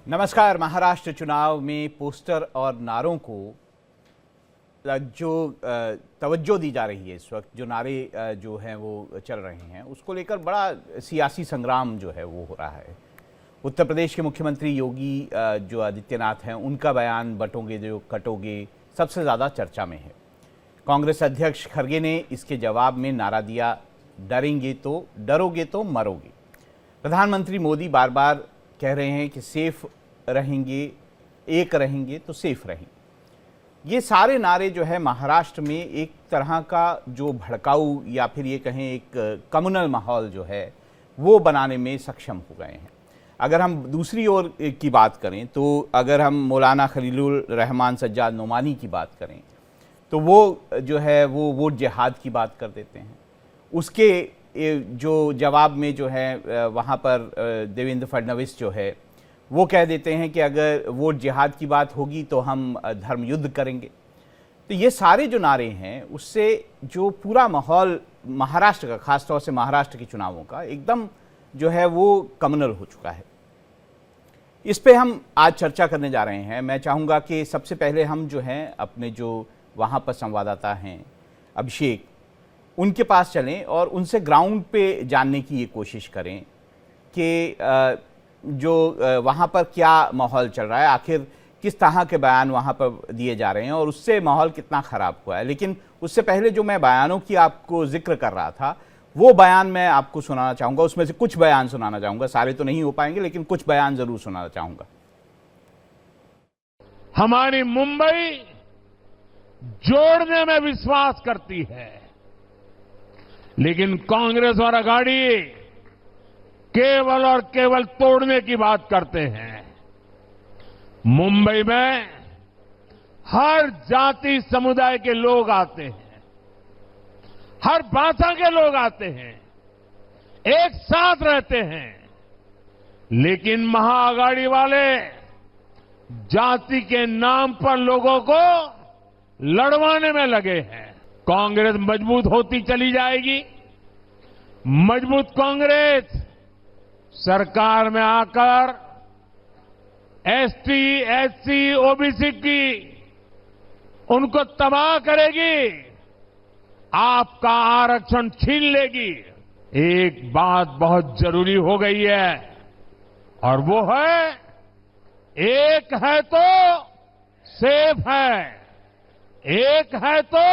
नमस्कार। महाराष्ट्र चुनाव में पोस्टर और नारों को जो तवज्जो दी जा रही है इस वक्त, जो नारे जो हैं वो चल रहे हैं, उसको लेकर बड़ा सियासी संग्राम जो है वो हो रहा है। उत्तर प्रदेश के मुख्यमंत्री योगी जो आदित्यनाथ हैं, उनका बयान बटोगे जो कटोगे सबसे ज़्यादा चर्चा में है। कांग्रेस अध्यक्ष खरगे ने इसके जवाब में नारा दिया, डरोगे तो मरोगे। प्रधानमंत्री मोदी बार बार कह रहे हैं कि सेफ रहेंगे, एक रहेंगे तो सेफ रहेंगे। ये सारे नारे जो है महाराष्ट्र में एक तरह का जो भड़काऊ या फिर ये कहें एक कम्युनल माहौल जो है वो बनाने में सक्षम हो गए हैं। अगर हम दूसरी ओर की बात करें तो अगर हम मौलाना खलीलुर रहमान सज्जाद नोमानी की बात करें तो वो जो है वो वोट जिहाद की बात कर देते हैं। उसके जो जवाब में जो है वहाँ पर देवेंद्र फडणवीस जो है वो कह देते हैं कि अगर वोट जिहाद की बात होगी तो हम धर्म युद्ध करेंगे। तो ये सारे जो नारे हैं उससे जो पूरा माहौल महाराष्ट्र का, खासतौर से महाराष्ट्र के चुनावों का, एकदम जो है वो कम्युनल हो चुका है। इस पे हम आज चर्चा करने जा रहे हैं। मैं चाहूँगा कि सबसे पहले हम जो हैं अपने जो वहाँ पर संवाददाता हैं अभिषेक, उनके पास चलें और उनसे ग्राउंड पे जानने की ये कोशिश करें कि जो वहाँ पर क्या माहौल चल रहा है, आखिर किस तरह के बयान वहाँ पर दिए जा रहे हैं और उससे माहौल कितना ख़राब हुआ है। लेकिन उससे पहले जो मैं बयानों की आपको जिक्र कर रहा था वो बयान मैं आपको सुनाना चाहूँगा। उसमें से कुछ बयान सुनाना चाहूँगा, सारे तो नहीं हो पाएंगे लेकिन कुछ बयान ज़रूर सुनाना चाहूँगा। हमारी मुंबई जोड़ने में विश्वास करती है, लेकिन कांग्रेस और अघाड़ी केवल और केवल तोड़ने की बात करते हैं। मुंबई में हर जाति समुदाय के लोग आते हैं, हर भाषा के लोग आते हैं, एक साथ रहते हैं, लेकिन महाअघाड़ी वाले जाति के नाम पर लोगों को लड़वाने में लगे हैं। कांग्रेस मजबूत होती चली जाएगी। मजबूत कांग्रेस सरकार में आकर एसटी, एससी, ओबीसी की उनको तबाह करेगी, आपका आरक्षण छीन लेगी। एक बात बहुत जरूरी हो गई है और वो है, एक है तो सेफ है, एक है तो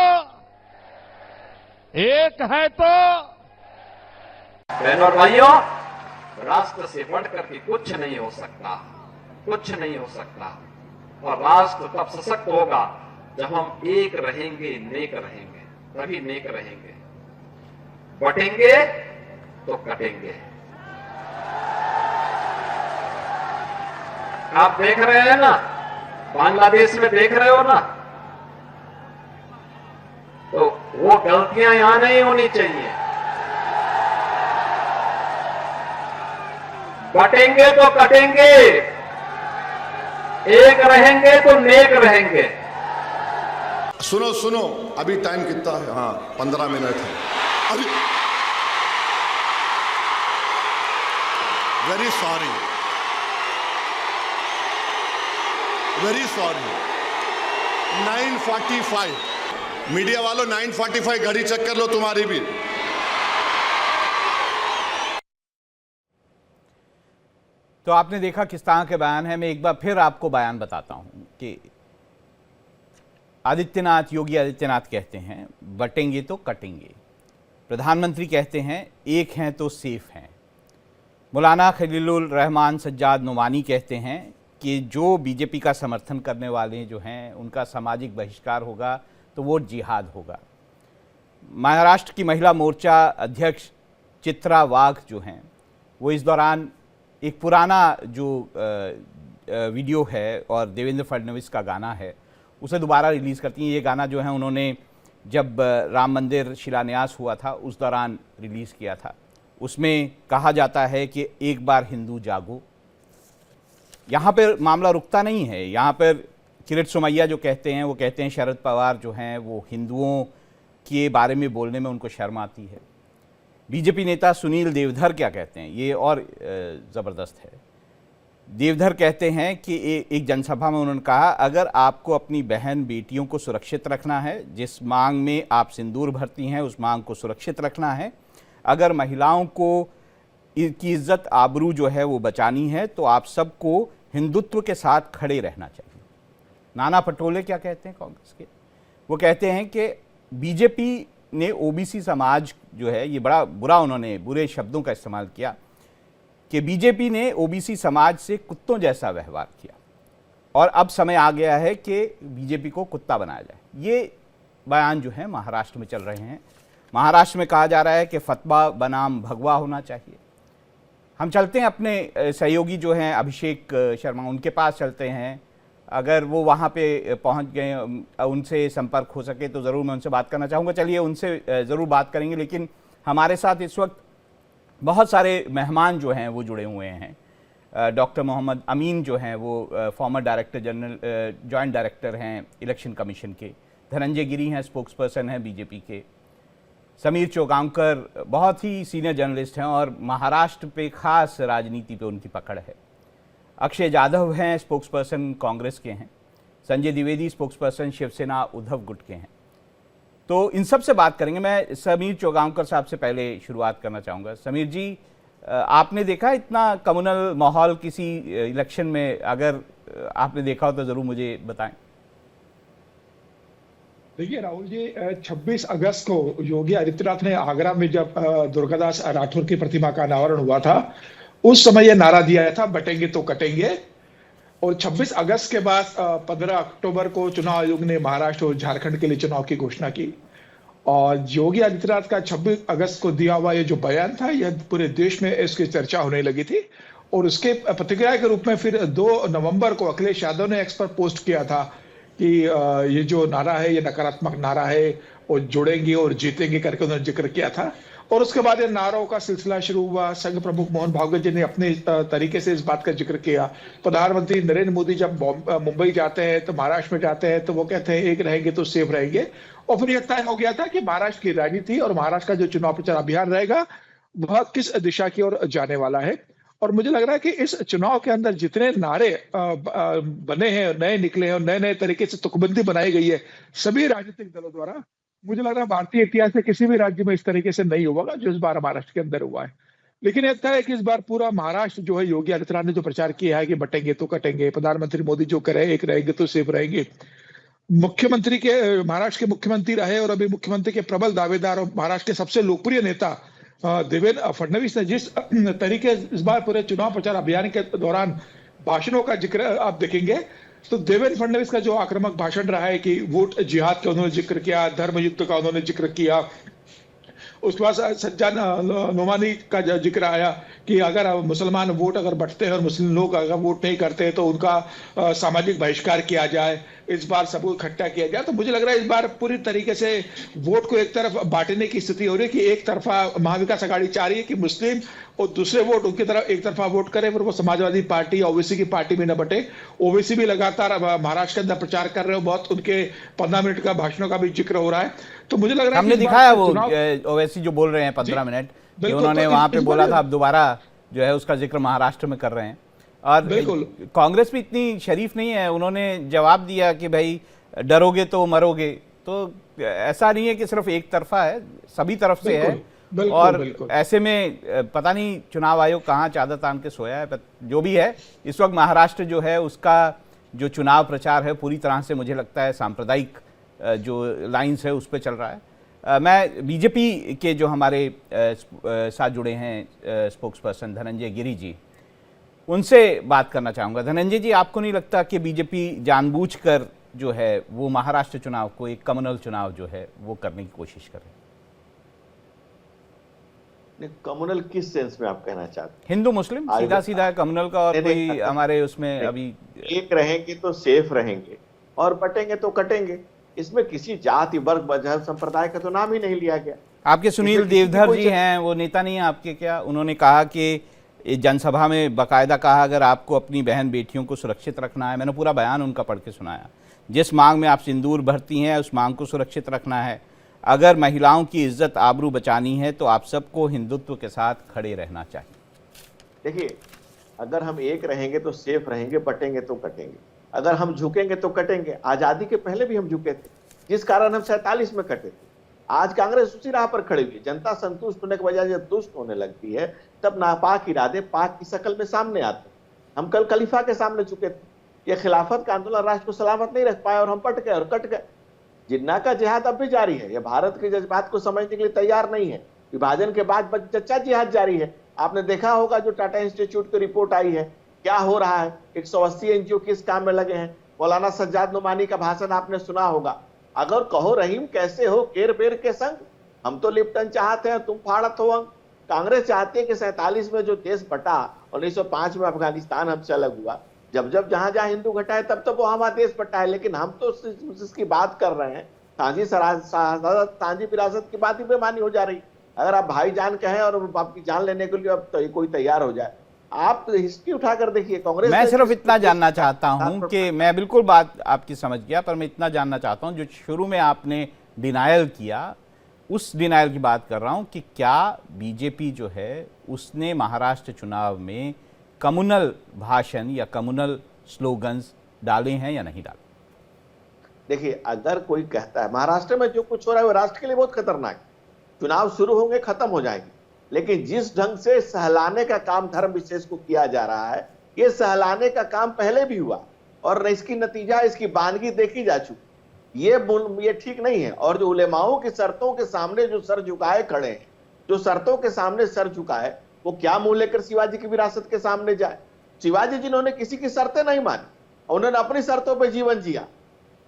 बहनों और भाइयों, राष्ट्र से बढ़कर के कुछ नहीं हो सकता, कुछ नहीं हो सकता। और राष्ट्र तब सशक्त होगा जब हम एक रहेंगे, नेक रहेंगे, तभी नेक रहेंगे। बटेंगे तो कटेंगे। आप देख रहे हैं ना, बांग्लादेश में देख रहे हो ना, तो वो गलतियां यहां नहीं होनी चाहिए। बटेंगे तो कटेंगे, एक रहेंगे तो नेक रहेंगे। सुनो सुनो, अभी टाइम कितना है? हाँ, 15 मिनट है अभी। Very sorry, very sorry. 9:45 media वालों, 9:45 घड़ी चेक कर लो तुम्हारी भी। तो आपने देखा किस तरह के बयान है। मैं एक बार फिर आपको बयान बताता हूं कि योगी आदित्यनाथ कहते हैं बटेंगे तो कटेंगे। प्रधानमंत्री कहते हैं एक हैं तो सेफ हैं। मौलाना खलीलुर रहमान सज्जाद नोमानी कहते हैं कि जो बीजेपी का समर्थन करने वाले जो हैं उनका सामाजिक बहिष्कार होगा तो वोट जिहाद होगा। महाराष्ट्र की महिला मोर्चा अध्यक्ष चित्रा वाघ जो हैं वो इस दौरान एक पुराना जो वीडियो है और देवेंद्र फडणवीस का गाना है उसे दोबारा रिलीज़ करती हैं। ये गाना जो है उन्होंने जब राम मंदिर शिलान्यास हुआ था उस दौरान रिलीज़ किया था। उसमें कहा जाता है कि एक बार हिंदू जागो। यहाँ पर मामला रुकता नहीं है। यहाँ पर किरीट सोमैया जो कहते हैं वो कहते हैं शरद पवार जो हैं वो हिंदुओं के बारे में बोलने में उनको शर्म आती है। बीजेपी नेता सुनील देवधर क्या कहते हैं, ये और ज़बरदस्त है। देवधर कहते हैं कि एक जनसभा में उन्होंने कहा, अगर आपको अपनी बहन बेटियों को सुरक्षित रखना है, जिस मांग में आप सिंदूर भरती हैं उस मांग को सुरक्षित रखना है, अगर महिलाओं को की इज्जत आबरू जो है वो बचानी है, तो आप सबको हिंदुत्व के साथ खड़े रहना चाहिए। नाना पटोले क्या कहते हैं कांग्रेस के? वो कहते हैं कि बीजेपी ने ओबीसी समाज जो है, ये बड़ा बुरा, उन्होंने बुरे शब्दों का इस्तेमाल किया कि बीजेपी ने ओबीसी समाज से कुत्तों जैसा व्यवहार किया और अब समय आ गया है कि बीजेपी को कुत्ता बनाया जाए। ये बयान जो है महाराष्ट्र में चल रहे हैं। महाराष्ट्र में कहा जा रहा है कि फतवा बनाम भगवा होना चाहिए। हम चलते हैं अपने सहयोगी जो हैं अभिषेक शर्मा, उनके पास चलते हैं। अगर वो वहाँ पे पहुँच गए, उनसे संपर्क हो सके तो ज़रूर मैं उनसे बात करना चाहूँगा। चलिए उनसे ज़रूर बात करेंगे, लेकिन हमारे साथ इस वक्त बहुत सारे मेहमान जो हैं वो जुड़े हुए हैं। डॉक्टर मोहम्मद अमीन जो हैं वो farmer director general, joint director हैं इलेक्शन कमीशन के। धनंजय गिरी हैं, स्पोक्स पर्सन हैं बीजेपी के। समीर चौगांवकर बहुत ही सीनियर जर्नलिस्ट हैं और महाराष्ट्र पे खास राजनीति पे उनकी पकड़ है। अक्षय जाधव हैं, स्पोक्स पर्सन कांग्रेस के हैं। संजय द्विवेदी स्पोक्स पर्सन शिवसेना उद्धव गुट के हैं। तो इन सब से बात करेंगे। मैं समीर चौगांवकर साहब से पहले शुरुआत करना चाहूँगा। समीर जी, आपने देखा इतना कम्युनल माहौल किसी इलेक्शन में? अगर आपने देखा हो तो ज़रूर मुझे बताएं। देखिए राहुल जी, 26 अगस्त को योगी आदित्यनाथ ने आगरा में जब दुर्गादास राठौर की प्रतिमा का अनावरण हुआ था, उस समय यह नारा दिया था, बटेंगे तो कटेंगे। और 26 अगस्त के बाद 15 अक्टूबर को चुनाव आयोग ने महाराष्ट्र और झारखंड के लिए चुनाव की घोषणा की। और योगी आदित्यनाथ का 26 अगस्त को दिया हुआ ये जो बयान था, यह पूरे देश में इसकी चर्चा होने लगी थी। और उसके प्रतिक्रिया के रूप में फिर 2 नवंबर को अखिलेश यादव ने एक्स पर पोस्ट किया था कि ये जो नारा है ये नकारात्मक नारा है और जुड़ेंगे और जीतेंगे करके उन्होंने जिक्र किया था। और उसके बाद ये नारों का सिलसिला शुरू हुआ। संघ प्रमुख मोहन भागवत जी ने अपने तरीके से इस बात का जिक्र किया। प्रधानमंत्री नरेंद्र मोदी जब मुंबई जाते हैं तो महाराष्ट्र में जाते हैं तो वो कहते हैं एक रहेंगे तो सेफ रहेंगे। और फिर यह तय हो गया था कि महाराष्ट्र की राजनीति और महाराष्ट्र का जो चुनाव प्रचार अभियान रहेगा वह किस दिशा की ओर जाने वाला है। और मुझे लग रहा है कि इस चुनाव के अंदर जितने नारे बने हैं, नए निकले हैं और नए नए तरीके से तुकबंदी बनाई गई है सभी राजनीतिक दलों द्वारा, मुझे लग रहा है भारतीय इतिहास में किसी भी राज्य में इस तरीके से नहीं होगा जो इस बार महाराष्ट्र के अंदर हुआ है। लेकिन यह तय है कि इस बार पूरा महाराष्ट्र जो है, योगी आदित्यनाथ ने जो प्रचार किया है कि बटेंगे तो कटेंगे, प्रधानमंत्री मोदी जो करे एक रहेंगे तो सेफ रहेंगे, मुख्यमंत्री के महाराष्ट्र के मुख्यमंत्री रहे और अभी मुख्यमंत्री के प्रबल दावेदार और महाराष्ट्र के सबसे लोकप्रिय नेता देवेंद्र फडणवीस ने जिस तरीके इस बार पूरे चुनाव प्रचार अभियान के दौरान भाषणों का जिक्र आप देखेंगे तो देवेंद्र फडणवीस का जो आक्रामक भाषण रहा है कि वोट जिहाद का उन्होंने जिक्र किया, धर्म युद्ध का उन्होंने जिक्र किया। उसके बाद सज्जाद नोमानी का जिक्र आया कि अगर मुसलमान वोट अगर बंटते हैं और मुस्लिम लोग अगर वोट नहीं करते तो उनका सामाजिक बहिष्कार किया जाए, इस बार सबको इकट्ठा किया जाए। तो मुझे लग रहा है इस बार पूरी तरीके से वोट को एक तरफ बांटने की स्थिति हो रही है कि एक तरफा महाविकास आघाड़ी चाह रही है कि मुस्लिम और दूसरे वोट उनकी तरफ एक तरफा वोट करें, फिर वो समाजवादी पार्टी ओबीसी की पार्टी में न बटे। ओबीसी भी लगातार महाराष्ट्र के अंदर प्रचार कर रहे हो, बहुत उनके 15 मिनट का भाषणों का भी जिक्र हो रहा है। तो मुझे लग रहा है हमने दिखाया वो ओवैसी जो बोल रहे हैं 15 मिनट, उन्होंने तो वहां पे बोला था, अब दोबारा जो है उसका जिक्र महाराष्ट्र में कर रहे हैं। और कांग्रेस भी इतनी शरीफ नहीं है, उन्होंने जवाब दिया कि भाई डरोगे तो मरोगे। तो ऐसा नहीं है कि सिर्फ एक तरफा है, सभी तरफ से है। और ऐसे में पता नहीं चुनाव आयोग कहाँ चादर तान के सोया है। जो भी है, इस वक्त महाराष्ट्र जो है उसका जो चुनाव प्रचार है पूरी तरह से मुझे लगता है सांप्रदायिक जो लाइंस है उस पर चल रहा है। मैं बीजेपी के जो हमारे साथ जुड़े हैं स्पोक्स पर्सन धनंजय गिरी जी, उनसे बात करना चाहूँगा। धनंजय जी, आपको नहीं लगता कि बीजेपी जानबूझकर जो है वो महाराष्ट्र चुनाव को एक कम्युनल चुनाव जो है वो करने की कोशिश कर रहे हैं? कम्युनल किस सेंस में आप कहना चाहते हैं? हिंदू मुस्लिम सीधा सीधा कम्युनल का, और कोई हमारे उसमें अभी एक रहेंगे तो सेफ रहेंगे और बटेंगे तो कटेंगे, इसमें किसी जाति वर्ग मजहब संप्रदाय का तो नाम ही नहीं लिया गया। आपके सुनील देवधर जी हैं, वो नेता नहीं है आपके क्या? उन्होंने कहा कि जनसभा में बाकायदा कहा अगर आपको अपनी बहन बेटियों को सुरक्षित रखना है, मैंने पूरा बयान उनका पढ़ के सुनाया, जिस मांग में आप सिंदूर भरती हैं उस मांग को सुरक्षित रखना है, अगर महिलाओं की इज्जत आबरू बचानी है तो आप सबको हिंदुत्व के साथ खड़े रहना चाहिए। देखिए, अगर हम एक रहेंगे तो सेफ रहेंगे, बटेंगे तो कटेंगे। अगर हम झुकेंगे तो कटेंगे। आजादी के पहले भी हम झुके थे, जिस कारण हम 47 में कटे थे। आज कांग्रेस उसी राह पर खड़ी हुई। जनता संतुष्ट होने के बजाय जब दुष्ट होने लगती है, तब नापाक इरादे पाक की शक्ल में सामने आते हैं। हम कल खलीफा के सामने झुके थे। ये खिलाफत का आंदोलन राष्ट्र को सलामत नहीं रख पाया और हम पट गए और कट गए। जिन्ना का जिहाद अब भी जारी है। यह भारत के जज्बात को समझने के लिए तैयार नहीं है। विभाजन के बाद चच्चा जिहाद जारी है। आपने देखा होगा जो टाटा इंस्टीट्यूट की रिपोर्ट आई है, क्या हो रहा है। 180 एनजीओ किस काम में लगे हैं। मौलाना सज्जाद नुमानी का भाषण आपने सुना होगा। अगर कहो रहीम कैसे हो केर बेर के संग, हम तो लिप्टन चाहते हैं तुम फाड़त हो अंग। कांग्रेस चाहती है कि 47 में जो देश बटा, 1905 में अफगानिस्तान हमसे अलग हुआ, जब जब जहां जहां हिंदू घटा है तब तब वो हमारा देश बटा है। लेकिन हम तो इसकी बात कर रहे हैं। सांझी विरासत की बात ही बेमानी हो जा रही। अगर आप भाईजान कहें और आपकी जान लेने के लिए अब तो कोई तैयार हो जाए, आप हिस्ट्री उठाकर देखिए कांग्रेस। मैं सिर्फ इतना जानना चाहता हूं कि मैं बिल्कुल बात आपकी समझ गया, पर मैं इतना जानना चाहता हूं जो शुरू में आपने डिनायल किया, उस डिनायल की बात कर रहा हूं कि क्या बीजेपी जो है उसने महाराष्ट्र चुनाव में कम्युनल भाषण या कम्युनल स्लोगन्स डाले हैं या नहीं डाले। देखिए, अगर कोई कहता है महाराष्ट्र में जो कुछ हो रहा है वो राष्ट्र के लिए बहुत खतरनाक है। चुनाव शुरू होंगे, खत्म हो जाएंगे, लेकिन जिस ढंग से सहलाने का काम धर्म विशेष को किया जा रहा है, ये सहलाने का काम पहले भी हुआ और इसकी नतीजा, इसकी बानगी देखी जा चुकी। ये ठीक नहीं है। और जो उलेमाओं की शर्तों के सामने जो सर झुकाए खड़े हैं, जो शर्तों के सामने सर झुकाए, वो क्या मुंह लेकर शिवाजी की विरासत के सामने जाए। शिवाजी जिन्होंने किसी की शर्तें नहीं मानी, उन्होंने अपनी शर्तों पर जीवन जिया।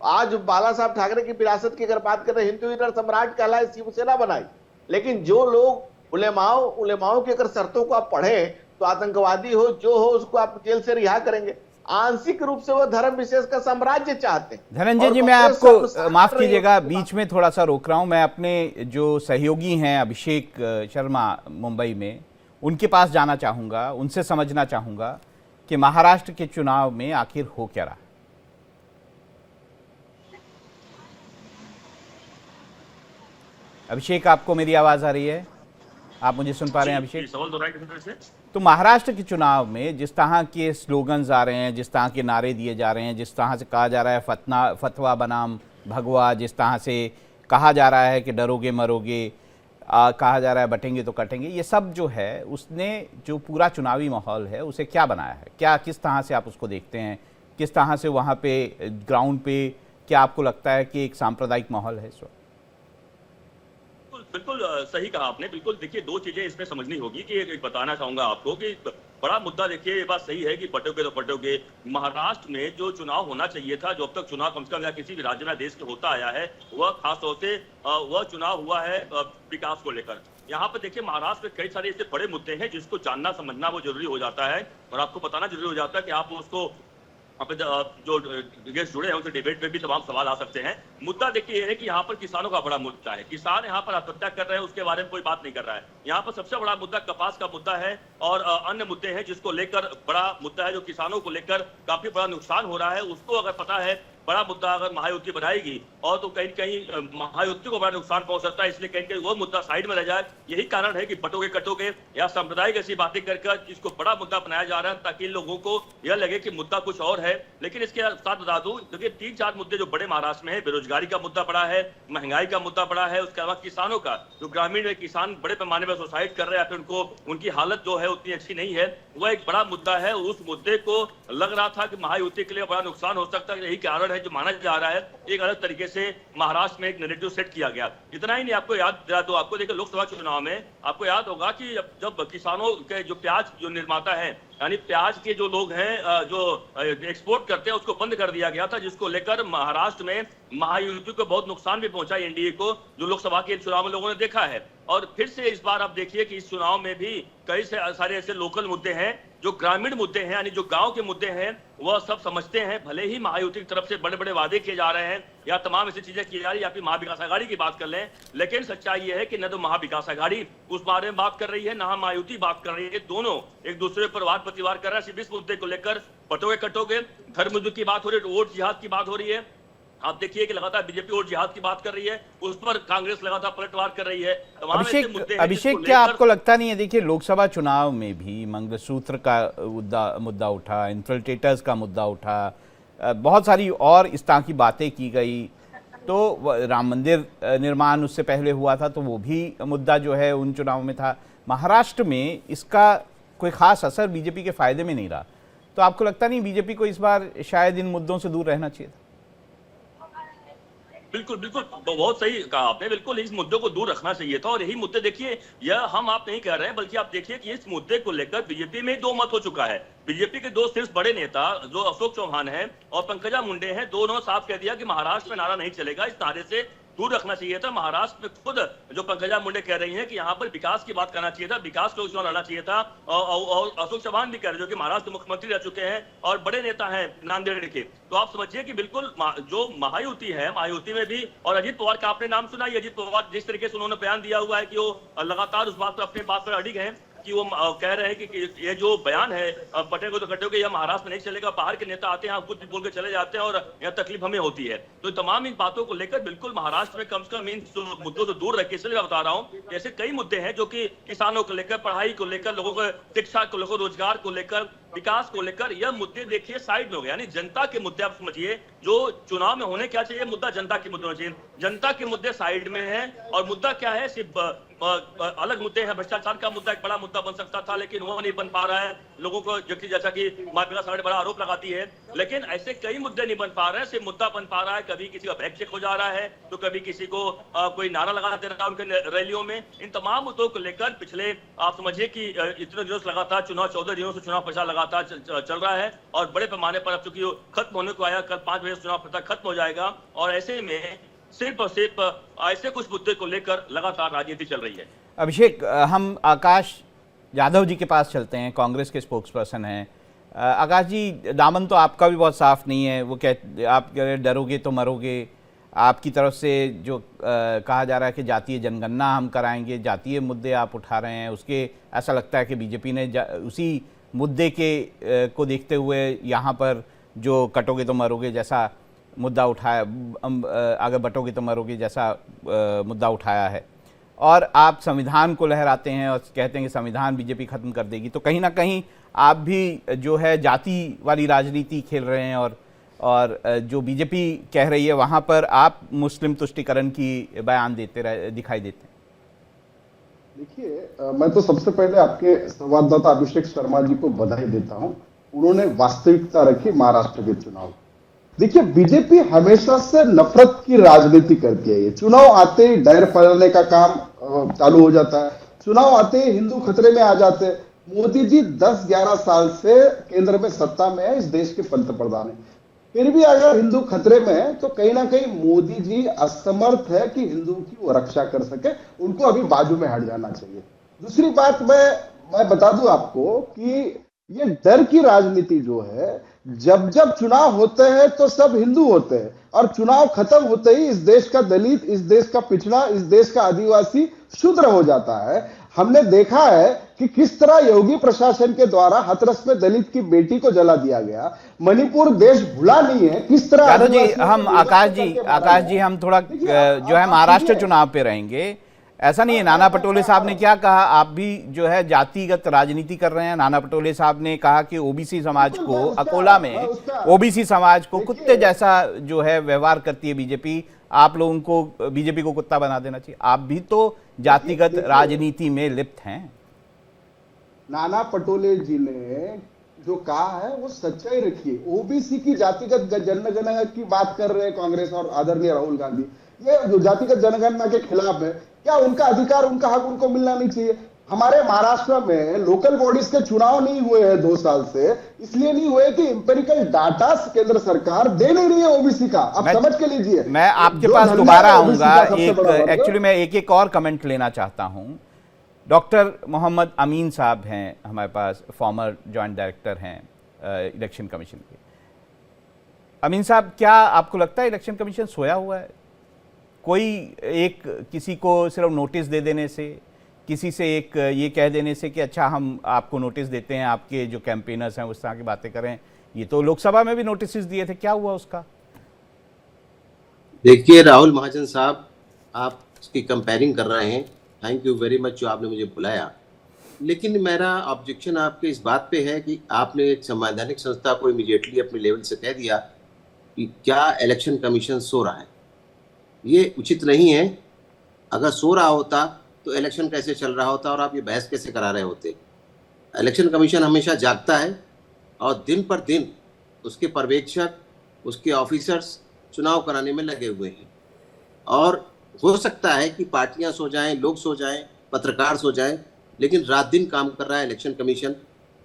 आज बाला साहब ठाकरे की विरासत की अगर बात करें, हिंदू इधर सम्राट कहलाए, शिवसेना बनाई। लेकिन जो लोग उलेमाओं की अगर शर्तों को आप पढ़े तो आतंकवादी हो जो हो उसको आप जेल से रिहा करेंगे। आंशिक रूप से वो धर्म विशेष का साम्राज्य चाहते हैं। धनंजय जी, मैं आपको माफ कीजिएगा, बीच में थोड़ा सा रोक रहा हूं। मैं अपने जो सहयोगी हैं अभिषेक शर्मा मुंबई में, उनके पास जाना चाहूंगा, उनसे समझना चाहूंगा कि महाराष्ट्र के चुनाव में आखिर हो क्या रहा। अभिषेक, आपको मेरी आवाज आ रही है? आप मुझे सुन पा रहे हैं अभिषेक? सवाल दोहराइए से। तो महाराष्ट्र के चुनाव में जिस तरह के स्लोगन्स आ रहे हैं, जिस तरह के नारे दिए जा रहे हैं, जिस तरह से कहा जा रहा है फतवा बनाम भगवा, जिस तरह से कहा जा रहा है कि डरोगे मरोगे, कहा जा रहा है बटेंगे तो कटेंगे, ये सब जो है उसने जो पूरा चुनावी माहौल है उसे क्या बनाया है? क्या किस तरह से आप उसको देखते हैं? किस तरह से वहाँ पे ग्राउंड पे क्या आपको लगता है कि एक सांप्रदायिक माहौल है इस वक्त? बिल्कुल सही कहा आपने। बिल्कुल देखिए, दो चीजें इसमें समझनी होगी कि एक बताना चाहूंगा आपको कि बड़ा मुद्दा, देखिए ये बात सही है कि बटोगे तो पटोगे। महाराष्ट्र में जो चुनाव होना चाहिए था, जो अब तक चुनाव कम से कम या किसी भी राज्य में देश के होता आया है, वह खासतौर से वह चुनाव हुआ है विकास को लेकर। यहाँ पर देखिए, महाराष्ट्र में कई सारे ऐसे बड़े मुद्दे हैं जिसको जानना समझना वो जरूरी हो जाता है और आपको बताना जरूरी हो जाता है कि आप उसको जो गेस्ट जुड़े हैं उनसे डिबेट में भी तमाम सवाल आ सकते हैं। मुद्दा देखिए ये है कि यहाँ पर किसानों का बड़ा मुद्दा है। किसान यहाँ पर आत्महत्या कर रहे हैं, उसके बारे में कोई बात नहीं कर रहा है। यहाँ पर सबसे बड़ा मुद्दा कपास का मुद्दा है और अन्य मुद्दे हैं जिसको लेकर बड़ा मुद्दा है, जो किसानों को लेकर काफी बड़ा नुकसान हो रहा है। उसको अगर पता है बड़ा मुद्दा अगर महायुति बनाएगी और तो कहीं कहीं महायुति को बड़ा नुकसान पहुंच सकता है, इसलिए कहीं कहीं वो मुद्दा साइड में रह जाए। यही कारण है कि बटोगे कटोगे या सांप्रदायिक ऐसी बातें कर इसको बड़ा मुद्दा बनाया जा रहा है ताकि लोगों को यह लगे कि मुद्दा कुछ और है। लेकिन इसके साथ बता दूं, देखिए 3-4 मुद्दे जो बड़े महाराष्ट्र में है, बेरोजगारी का मुद्दा बड़ा है, महंगाई का मुद्दा बड़ा है, उसके अलावा किसानों का, जो ग्रामीण में किसान बड़े पैमाने पर सुसाइड कर रहे हैं, फिर उनकी हालत जो है उतनी अच्छी नहीं है, वह एक बड़ा मुद्दा है। उस मुद्दे को लग रहा था कि महायुति के लिए बड़ा नुकसान हो सकता है, यही कारण है जो माना जा रहा है। एक अलग तरीके से महाराष्ट्र में एक नैरेटिव सेट किया गया। इतना ही नहीं, आपको याद दिला दो, आपको देखिए लोकसभा चुनाव में आपको याद होगा कि जब किसानों के जो प्याज जो निर्माता है, यानी प्याज के जो लोग हैं जो एक्सपोर्ट करते हैं, उसको बंद कर दिया गया था, जिसको लेकर महाराष्ट्र में महायुति को बहुत नुकसान भी पहुंचा, एनडीए को, जो लोकसभा के चुनाव में लोगों ने देखा है। और फिर से इस बार आप देखिए कि इस चुनाव में भी कई सारे ऐसे लोकल मुद्दे हैं, जो ग्रामीण मुद्दे हैं, यानी जो गांव के मुद्दे हैं, वह सब समझते हैं। भले ही महायुति की तरफ से बड़े बड़े वादे किए जा रहे हैं या तमाम ऐसी चीजें की जा रही है, या फिर महाविकास आघाड़ी की बात कर लें, लेकिन सच्चाई यह है कि न तो महाविकास आघाड़ी उस बारे में बात कर रही है, न महायुति बात कर रही है। दोनों एक दूसरे पर वाद प्रतिवाद कर रहे हैं। सिर्फ इस मुद्दे को लेकर बटोगे कटोगे, धर्म युद्ध की बात हो रही है, वोट जिहाद की बात हो रही है, आप देखिए कि लगातार बीजेपी और जिहाद की बात कर रही है, उस पर कांग्रेस लगातार पलटवार कर रही है। तमाम ऐसे मुद्दे हैं अभिषेक जिसको क्या लेकर आपको लगता नहीं है, देखिए लोकसभा चुनाव में भी मंगलसूत्र का मुद्दा उठा, इन्फिल्ट्रेटर्स का मुद्दा उठा, बहुत सारी और इस तरह की बातें की गई, तो राम मंदिर निर्माण उससे पहले हुआ था तो वो भी मुद्दा जो है उन चुनाव में था। महाराष्ट्र में इसका कोई खास असर बीजेपी के फायदे में नहीं रहा, तो आपको लगता नहीं बीजेपी को इस बार शायद इन मुद्दों से दूर रहना चाहिए था? बिल्कुल बिल्कुल, बहुत सही कहा आपने, बिल्कुल इस मुद्दे को दूर रखना चाहिए था। और यही मुद्दे देखिए, यह हम आप नहीं कह रहे हैं, बल्कि आप देखिए कि इस मुद्दे को लेकर बीजेपी में दो मत हो चुका है। बीजेपी के दो शीर्ष बड़े नेता जो अशोक चौहान हैं और पंकजा मुंडे हैं, दोनों साफ कह दिया कि महाराष्ट्र में नारा नहीं चलेगा, इस नारे से दूर रखना चाहिए था। महाराष्ट्र में खुद जो पंकजा मुंडे कह रही हैं कि यहाँ पर विकास की बात करना चाहिए था, विकास को चुनाव लड़ना चाहिए था। और अशोक चौहान भी कह रहे जो कि महाराष्ट्र मुख्यमंत्री रह चुके हैं और बड़े नेता हैं नांदेड़ के, तो आप समझिए कि बिल्कुल जो महायुति है, महायुति में भी, और अजीत पवार का आपने नाम सुना ही, अजीत पवार जिस तरीके से उन्होंने बयान दिया हुआ है कि वो लगातार उस बात पर अपनी बात पर अड़िग हैं कि वो कह रहे हैं कि ये जो बयान है पटेंगे तो कटेंगे, यह महाराष्ट्र में नहीं चलेगा, बाहर के नेता आते हैं कुछ बोल के चले जाते हैं और यह तकलीफ हमें होती है। तो तमाम इन बातों को लेकर बिल्कुल महाराष्ट्र में कम से कम इन मुद्दों से दूर रखे, इसलिए मैं बता रहा हूँ ऐसे कई मुद्दे हैं जो कि किसानों को लेकर, पढ़ाई को लेकर, लोगों को शिक्षा को लेकर, रोजगार को लेकर, विकास को लेकर, यह मुद्दे देखिए साइड में हो गए, यानी जनता के मुद्दे आप समझिए जो चुनाव में होने क्या चाहिए, मुद्दा जनता के मुद्दे होने चाहिए, जनता के मुद्दे साइड में है। और मुद्दा क्या है, सिर्फ अलग मुद्दे हैं, भ्रष्टाचार का मुद्दा एक बड़ा मुद्दा बन सकता था, लेकिन वो नहीं बन पा रहा है। लोगों को जैसा कि माफिया सामने बड़ा आरोप लगाती है, लेकिन ऐसे कई मुद्दे नहीं बन पा रहे हैं। सिर्फ मुद्दा बन पा रहा है, कभी किसी का बैग चेक हो जा रहा है, तो कभी किसी को कोई नारा लगा दे रहा है उनके रैलियों में। इन तमाम मुद्दों को लेकर पिछले आप समझिए कि इतने दिनों से लगातार चुनाव, 14 दिनों से चुनाव प्रचार लगातार चल रहा है और बड़े पैमाने पर अब चूंकि खत्म होने को आया, कल 5 बजे चुनाव प्रचार खत्म हो जाएगा और ऐसे में सिर्फ और सिर्फ ऐसे कुछ मुद्दे को लेकर लगातार राजनीति चल रही है। अभिषेक, हम आकाश यादव जी के पास चलते हैं, कांग्रेस के स्पोक्स पर्सन हैं। आकाश जी, दामन तो आपका भी बहुत साफ नहीं है, वो आप कह रहे डरोगे तो मरोगे, आपकी तरफ से जो कहा जा रहा है कि जातीय जनगणना हम कराएंगे, जातीय मुद्दे आप उठा रहे हैं, उसके ऐसा लगता है कि बीजेपी ने उसी मुद्दे के को देखते हुए यहाँ पर जो कटोगे तो मरोगे जैसा मुद्दा उठाया, आगे बटोगे तो मरोगे जैसा मुद्दा उठाया है, और आप संविधान को लहराते हैं और कहते हैं कि संविधान बीजेपी खत्म कर देगी। तो कहीं ना कहीं आप भी जो है जाति वाली राजनीति खेल रहे हैं और जो बीजेपी कह रही है वहाँ पर आप मुस्लिम तुष्टीकरण की बयान दिखाई देते हैं। देखिए, मैं तो सबसे पहले आपके संवाददाता अभिषेक शर्मा जी को बधाई देता हूं, उन्होंने वास्तविकता रखी महाराष्ट्र के चुनाव। देखिए, बीजेपी हमेशा से नफरत की राजनीति करती है। ये चुनाव आते ही डर फैलाने का काम चालू हो जाता है, चुनाव आते ही हिंदू खतरे में आ जाते हैं। मोदी जी 10-11 साल से केंद्र में सत्ता में है, इस देश के पंतप्रधान है, फिर भी अगर हिंदू खतरे में है तो कहीं ना कहीं मोदी जी असमर्थ है कि हिंदू की वो रक्षा कर सके, उनको अभी बाजू में हट जाना चाहिए। दूसरी बात मैं बता दूं आपको कि ये डर की राजनीति जो है, जब जब चुनाव होते हैं तो सब हिंदू होते हैं और चुनाव खत्म होते ही इस देश का दलित, इस देश का पिछड़ा, इस देश का आदिवासी शूद्र हो जाता है। हमने देखा है कि किस तरह योगी प्रशासन के द्वारा हाथरस में दलित की बेटी को जला दिया गया। मणिपुर देश भुला नहीं है किस तरह। यादव जी, हम आकाश जी हम थोड़ा जो है महाराष्ट्र चुनाव पे रहेंगे। ऐसा नहीं है, नाना पटोले साहब ने क्या कहा, आप भी जो है जातिगत राजनीति कर रहे हैं। नाना पटोले साहब ने कहा कि ओबीसी समाज को, अकोला में ओबीसी समाज को कुत्ते जैसा जो है व्यवहार करती है बीजेपी, आप लोगों को बीजेपी को कुत्ता बना देना चाहिए। आप भी तो जातिगत राजनीति में लिप्त हैं। नाना पटोले जी ने जो कहा है वो सच्चाई रखिए। ओबीसी की जातिगत जनगणना की बात कर रहे हैं कांग्रेस और आदरणीय राहुल गांधी, ये जो जातिगत जनगणना के खिलाफ है। क्या उनका अधिकार, उनका हक उनको मिलना नहीं चाहिए? हमारे महाराष्ट्र में लोकल बॉडीज के चुनाव नहीं हुए हैं 2 साल से, इसलिए नहीं हुए कि इंपेरिकल डाटा केंद्र सरकार दे नहीं रही है ओबीसी का। आप समझ के लीजिए। मैं आपके पास दोबारा आऊंगा। एक्चुअली मैं एक और कमेंट लेना चाहता हूं। डॉक्टर मोहम्मद अमीन साहब हैं हमारे पास, फॉर्मर जॉइंट डायरेक्टर हैं इलेक्शन कमीशन के। अमीन साहब, क्या आपको लगता है इलेक्शन कमीशन सोया हुआ है? कोई एक किसी को सिर्फ नोटिस दे देने से, किसी से एक ये कह देने से कि अच्छा हम आपको नोटिस देते हैं, आपके जो कैंपेनर्स हैं उस तरह की बातें करें, ये तो लोकसभा में भी नोटिस दिए थे, क्या हुआ उसका? देखिए राहुल महाजन साहब, आप इसकी कंपेयरिंग कर रहे हैं। थैंक यू वेरी मच जो आपने मुझे बुलाया। लेकिन मेरा ऑब्जेक्शन आपके इस बात पे है कि आपने एक संवैधानिक संस्था को इमीडिएटली अपने लेवल से कह दिया कि क्या इलेक्शन कमीशन सो रहा है। ये उचित नहीं है। अगर सो रहा होता तो इलेक्शन कैसे चल रहा होता और आप ये बहस कैसे करा रहे होते। इलेक्शन कमीशन हमेशा जागता है और दिन पर दिन उसके पर्यवेक्षक, उसके ऑफिसर्स चुनाव कराने में लगे हुए हैं। और हो सकता है कि पार्टियां सो जाएं, लोग सो जाएं, पत्रकार सो जाएं, लेकिन रात दिन काम कर रहा है इलेक्शन कमीशन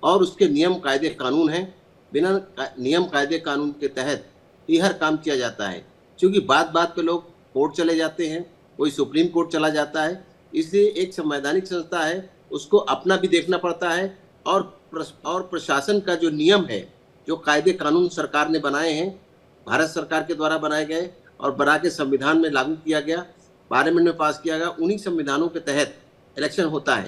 और उसके नियम कायदे कानून हैं। बिना नियम कायदे कानून के तहत ही हर काम किया जाता है। क्योंकि बात बात पे लोग कोर्ट चले जाते हैं, कोई सुप्रीम कोर्ट चला जाता है। इसलिए एक संवैधानिक संस्था है, उसको अपना भी देखना पड़ता है और प्रशासन का जो नियम है, जो कायदे कानून सरकार ने बनाए हैं, भारत सरकार के द्वारा बनाए गए और बना के संविधान में लागू किया गया, पार्लियामेंट में पास किया गया, उन्हीं संविधानों के तहत इलेक्शन होता है।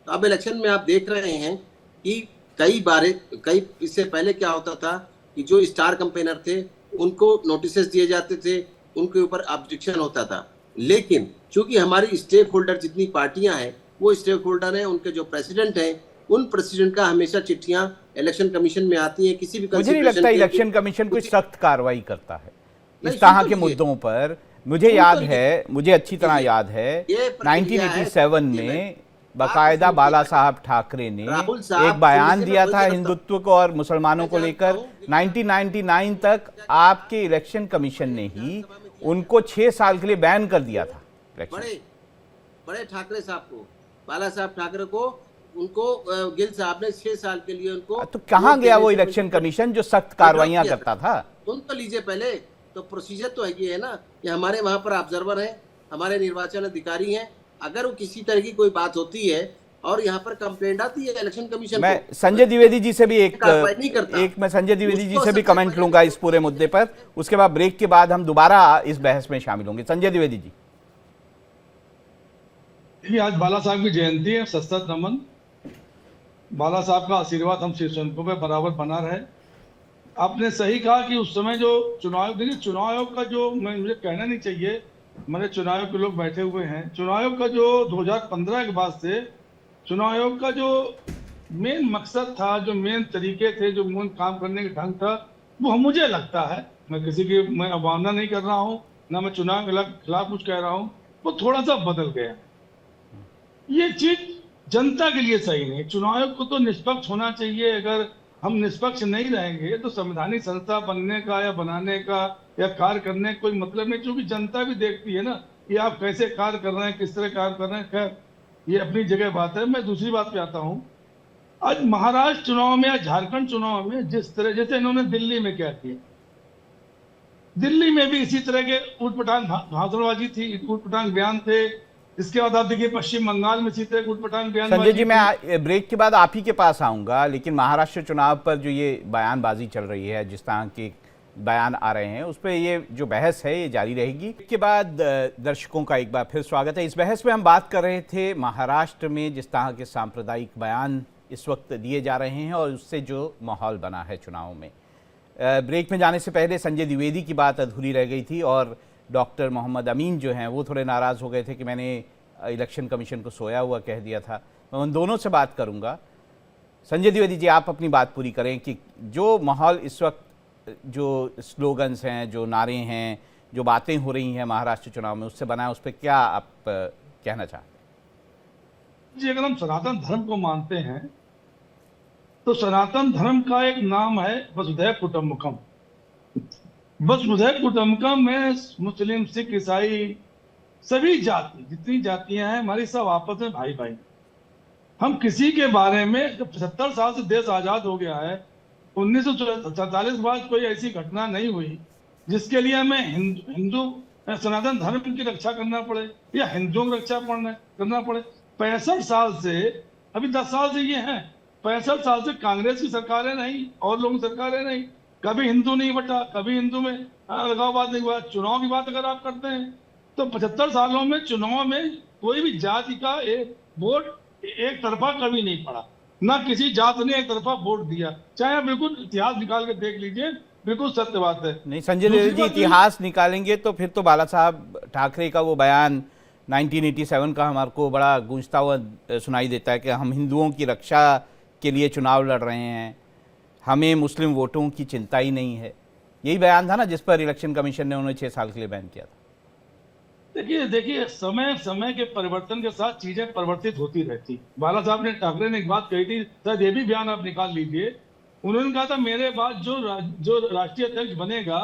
तो अब इलेक्शन में आप देख रहे हैं कि कई इससे पहले क्या होता था कि जो स्टार कैंपेनर थे उनको नोटिसेस दिए जाते थे, उनके ऊपर ऑब्जेक्शन होता था। लेकिन चूंकि हमारी स्टेक होल्डर जितनी पार्टियां हैं, वो स्टेक होल्डर हैं, उनके जो प्रेसिडेंट हैं, उन प्रेसिडेंट का हमेशा चिट्ठियां इलेक्शन कमीशन में आती हैं। किसी भी मुझे नहीं लगता इलेक्शन कमीशन कोई सख्त कार्रवाई करता है इस तरह के मुद्दों पर। मुझे याद है, मुझे अच्छी तरह याद है 1987 में बाकायदा बाला साहब ठाकरे ने एक बयान दिया था हिंदुत्व को और मुसलमानों को लेकर। 1999 तक आपके इलेक्शन कमीशन ने ही उनको 6 साल के लिए बैन कर दिया था। बड़े ठाकरे साहब को, बाला साहब ठाकरे को, उनको गिल साहब ने 6 साल के लिए उनको। तो कहां गया वो इलेक्शन कमीशन जो सख्त कार्रवाइयां करता था? सुन तो लीजिए पहले, तो प्रोसीजर तो है ना कि हमारे वहां पर ऑब्जर्वर हैं, हमारे निर्वाचन अधिकारी हैं। अगर वो किसी तरह की कोई बात होती है और यहाँ पर कंप्लेंट आती है इलेक्शन कमीशन, मैं संजय द्विवेदी जी से भी मैं संजय द्विवेदी जी से भी कमेंट लूंगा इस पूरे मुद्दे पर। उसके बाद ब्रेक के बाद हम दोबारा इस बहस में शामिल होंगे। संजय द्विवेदी जी। आज बाला साहब की जयंती है, सशस्त्र नमन। बाला साहब का आशीर्वाद हम शिव सैनिकों पे बराबर बना रहे। आपने सही कहा कि उस समय जो चुनाव, देखिए चुनाव आयोग का जो, मुझे कहना नहीं चाहिए, मेरे चुनाव आयोग के लोग बैठे हुए हैं। चुनाव आयोग का जो 2015 के बाद से चुनाव आयोग का जो मेन मकसद था, जो मेन तरीके थे, जो मेन काम करने का ढंग था, वो मुझे लगता है, मैं किसी की मैं अवमानना नहीं कर रहा हूँ, ना मैं चुनाव के खिलाफ कुछ कह रहा हूँ, वो थोड़ा सा बदल गया। ये चीज जनता के लिए सही नहीं। चुनाव आयोग को तो निष्पक्ष होना चाहिए। अगर हम निष्पक्ष नहीं रहेंगे तो संवैधानिक संस्था बनने का या बनाने का या कार्य करने का कोई मतलब नहीं, क्योंकि जनता भी देखती है ना कि आप कैसे कार्य कर रहे हैं, किस तरह कार्य कर रहे हैं। खैर ये अपनी जगह बात है। मैं दूसरी बात पे आता हूँ। आज महाराष्ट्र चुनाव में या झारखंड चुनाव में जिस तरह, जैसे इन्होंने दिल्ली में क्या किया, दिल्ली में भी इसी तरह के ऊटपटांग भाषणबाजी थी, ऊटपटांग बयान थे। इसके बाद आप देखिए पश्चिम बंगाल में सीधे ऊटपटांग बयान। संजय जी, मैं ब्रेक के बाद आप ही के पास आऊंगा, लेकिन महाराष्ट्र चुनाव पर जो ये बयानबाजी चल रही है, जिस तरह के बयान आ रहे हैं, उस पर ये जो बहस है ये जारी रहेगी। इसके बाद दर्शकों का एक बार फिर स्वागत है। इस बहस में हम बात कर रहे थे महाराष्ट्र में जिस तरह के सांप्रदायिक बयान इस वक्त दिए जा रहे हैं और उससे जो माहौल बना है चुनाव में। ब्रेक में जाने से पहले संजय द्विवेदी की बात अधूरी रह गई थी और डॉक्टर मोहम्मद अमीन जो हैं वो थोड़े नाराज़ हो गए थे कि मैंने इलेक्शन कमीशन को सोया हुआ कह दिया था। मैं उन दोनों से बात करूंगा। संजय द्विवेदी जी, आप अपनी बात पूरी करें कि जो माहौल इस वक्त, जो स्लोगन्स हैं, जो नारे हैं, जो बातें हो रही हैं महाराष्ट्र चुनाव में, उससे बना है, उस पर क्या आप कहना चाहते हैं? जी, अगर हम सनातन धर्म को मानते हैं तो सनातन धर्म का एक नाम है वसुधैव कुटुंबकम। वसुधैव कुटुंबकम में मुस्लिम, सिख, ईसाई, सभी जाति, जितनी जातियां हैं हमारी, सब आपस में भाई भाई। हम किसी के बारे में, जब 75 साल से देश आजाद हो गया है, 1947 के बाद कोई ऐसी घटना नहीं हुई जिसके लिए हमें हिंदू सनातन धर्म की रक्षा करना पड़े या हिंदुओं की रक्षा करना पड़े। 65 साल से, अभी 10 साल से ये हैं, 65 साल से कांग्रेस की सरकारें नहीं और लोगों की सरकारें नहीं, कभी हिंदू नहीं बटा, कभी हिंदू में अलगाववाद नहीं हुआ। चुनाव की बात अगर आप करते हैं तो 75 सालों में चुनाव में कोई भी जाति का एक वोट एक तरफा कभी नहीं पड़ा। ना किसी जात ने एक तरफा वोट दिया, चाहे आप बिल्कुल इतिहास निकाल के देख लीजिए, बिल्कुल सत्य बात है। नहीं संजय देओल जी, इतिहास निकालेंगे तो फिर तो बाला साहब ठाकरे का वो बयान 1987 का हमारे को बड़ा गूंजता हुआ सुनाई देता है कि हम हिंदुओं की रक्षा के लिए चुनाव लड़ रहे हैं, हमें मुस्लिम वोटों की चिंता ही नहीं है। यही बयान था ना जिस पर इलेक्शन कमीशन ने उन्हें 6 साल के लिए बैन किया था। देखिए समय समय के परिवर्तन के साथ चीजें परिवर्तित होती रहती। बाला साहब ने, ठाकरे ने एक बात कही थी, शायद ये भी बयान आप निकाल लीजिए, उन्होंने कहा था मेरे बाद जो राष्ट्रीय अध्यक्ष बनेगा,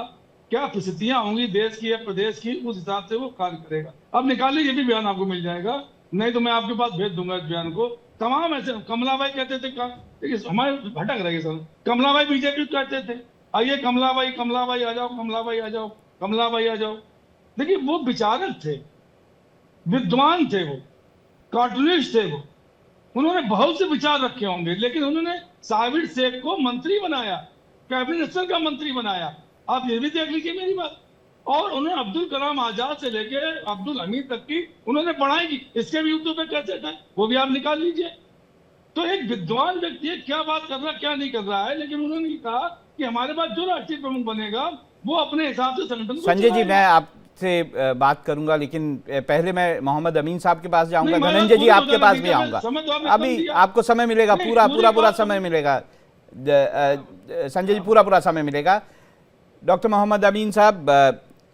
क्या परिस्थितियां होंगी देश की या प्रदेश की, उस हिसाब से वो कार्य करेगा। अब निकाल लीजिए, ये भी बयान आपको मिल जाएगा, नहीं तो मैं आपके पास भेज दूंगा इस बयान को। तमाम ऐसे कमलाबाई कहते थे, देखिए हमारे भटक रहे सर, कमलाबाई बीजेपी कहते थे, आइए कमलाबाई कमलाबाई आ जाओ, कमलाबाई आ जाओ, कमलाबाई आ जाओ। देखिए वो विचारक थे, विद्वान थे, वो कार्टूनिस्ट थे, वो उन्होंने बहुत से विचार रखे होंगे, लेकिन उन्होंने साबिर शेख को मंत्री बनाया, कैबिनेट मिनिस्टर का मंत्री बनाया। आप ये भी देख लीजिए मेरी बात। और उन्होंने अब्दुल कलाम आजाद से लेके अब्दुल हमीद तक की उन्होंने पढ़ाई की, इसके भी यूट्यूब पे कैसे था, वो भी आप निकाल लीजिए। तो एक विद्वान व्यक्ति है, क्या बात कर रहा क्या नहीं कर रहा है, लेकिन उन्होंने कहा कि हमारे पास जो राष्ट्रीय प्रमुख बनेगा वो अपने हिसाब से संगठन को संजय जी, मैं आपसे बात करूंगा, लेकिन पहले मैं मोहम्मद अमीन साहब के पास जाऊंगा, धनंजय जी आपके पास भी आऊंगा, अभी आपको समय मिलेगा, पूरा समय मिलेगा संजय जी, पूरा समय मिलेगा। डॉक्टर मोहम्मद अमीन साहब,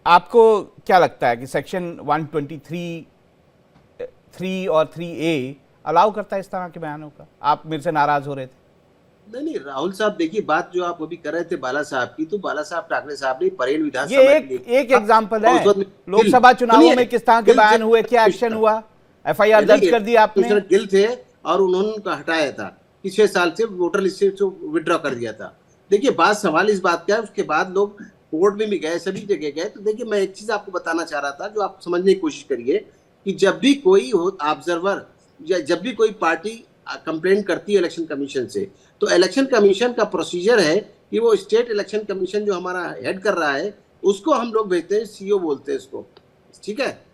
आपको क्या लगता है कि सेक्शन 123(3) और 3A अलाउ करता है इस तरह के बयानों का? आप मेरे से नाराज हो रहे थे। नहीं राहुल साहब, देखिए बात जो आप अभी कर रहे थे बाला साहब की, तो बाला साहब ठाकरे साहब ने परेल विधानसभा ये एक एग्जाम्पल है, लोकसभा चुनावों में किस तरह के बयान हुए, क्या एक्शन हुआ, FIR दर्ज कर दी आपने? गिल थे और उन्होंने उनको हटाया था कि 6 साल से वोटर लिस्ट से विड्रॉ कर दिया था। देखिए बात, सवाल इस बात का है, उसके बाद लोग कोर्ट में भी गए, सभी जगह गए। तो देखिए मैं एक चीज आपको बताना चाह रहा था, जो आप समझने की कोशिश करिए कि जब भी कोई ऑब्जर्वर या जब भी कोई पार्टी कंप्लेन करती है इलेक्शन कमीशन से, तो इलेक्शन कमीशन का प्रोसीजर है कि वो स्टेट इलेक्शन कमीशन जो हमारा हेड कर रहा है उसको हम लोग भेजते हैं, CO बोलते हैं इसको, ठीक है।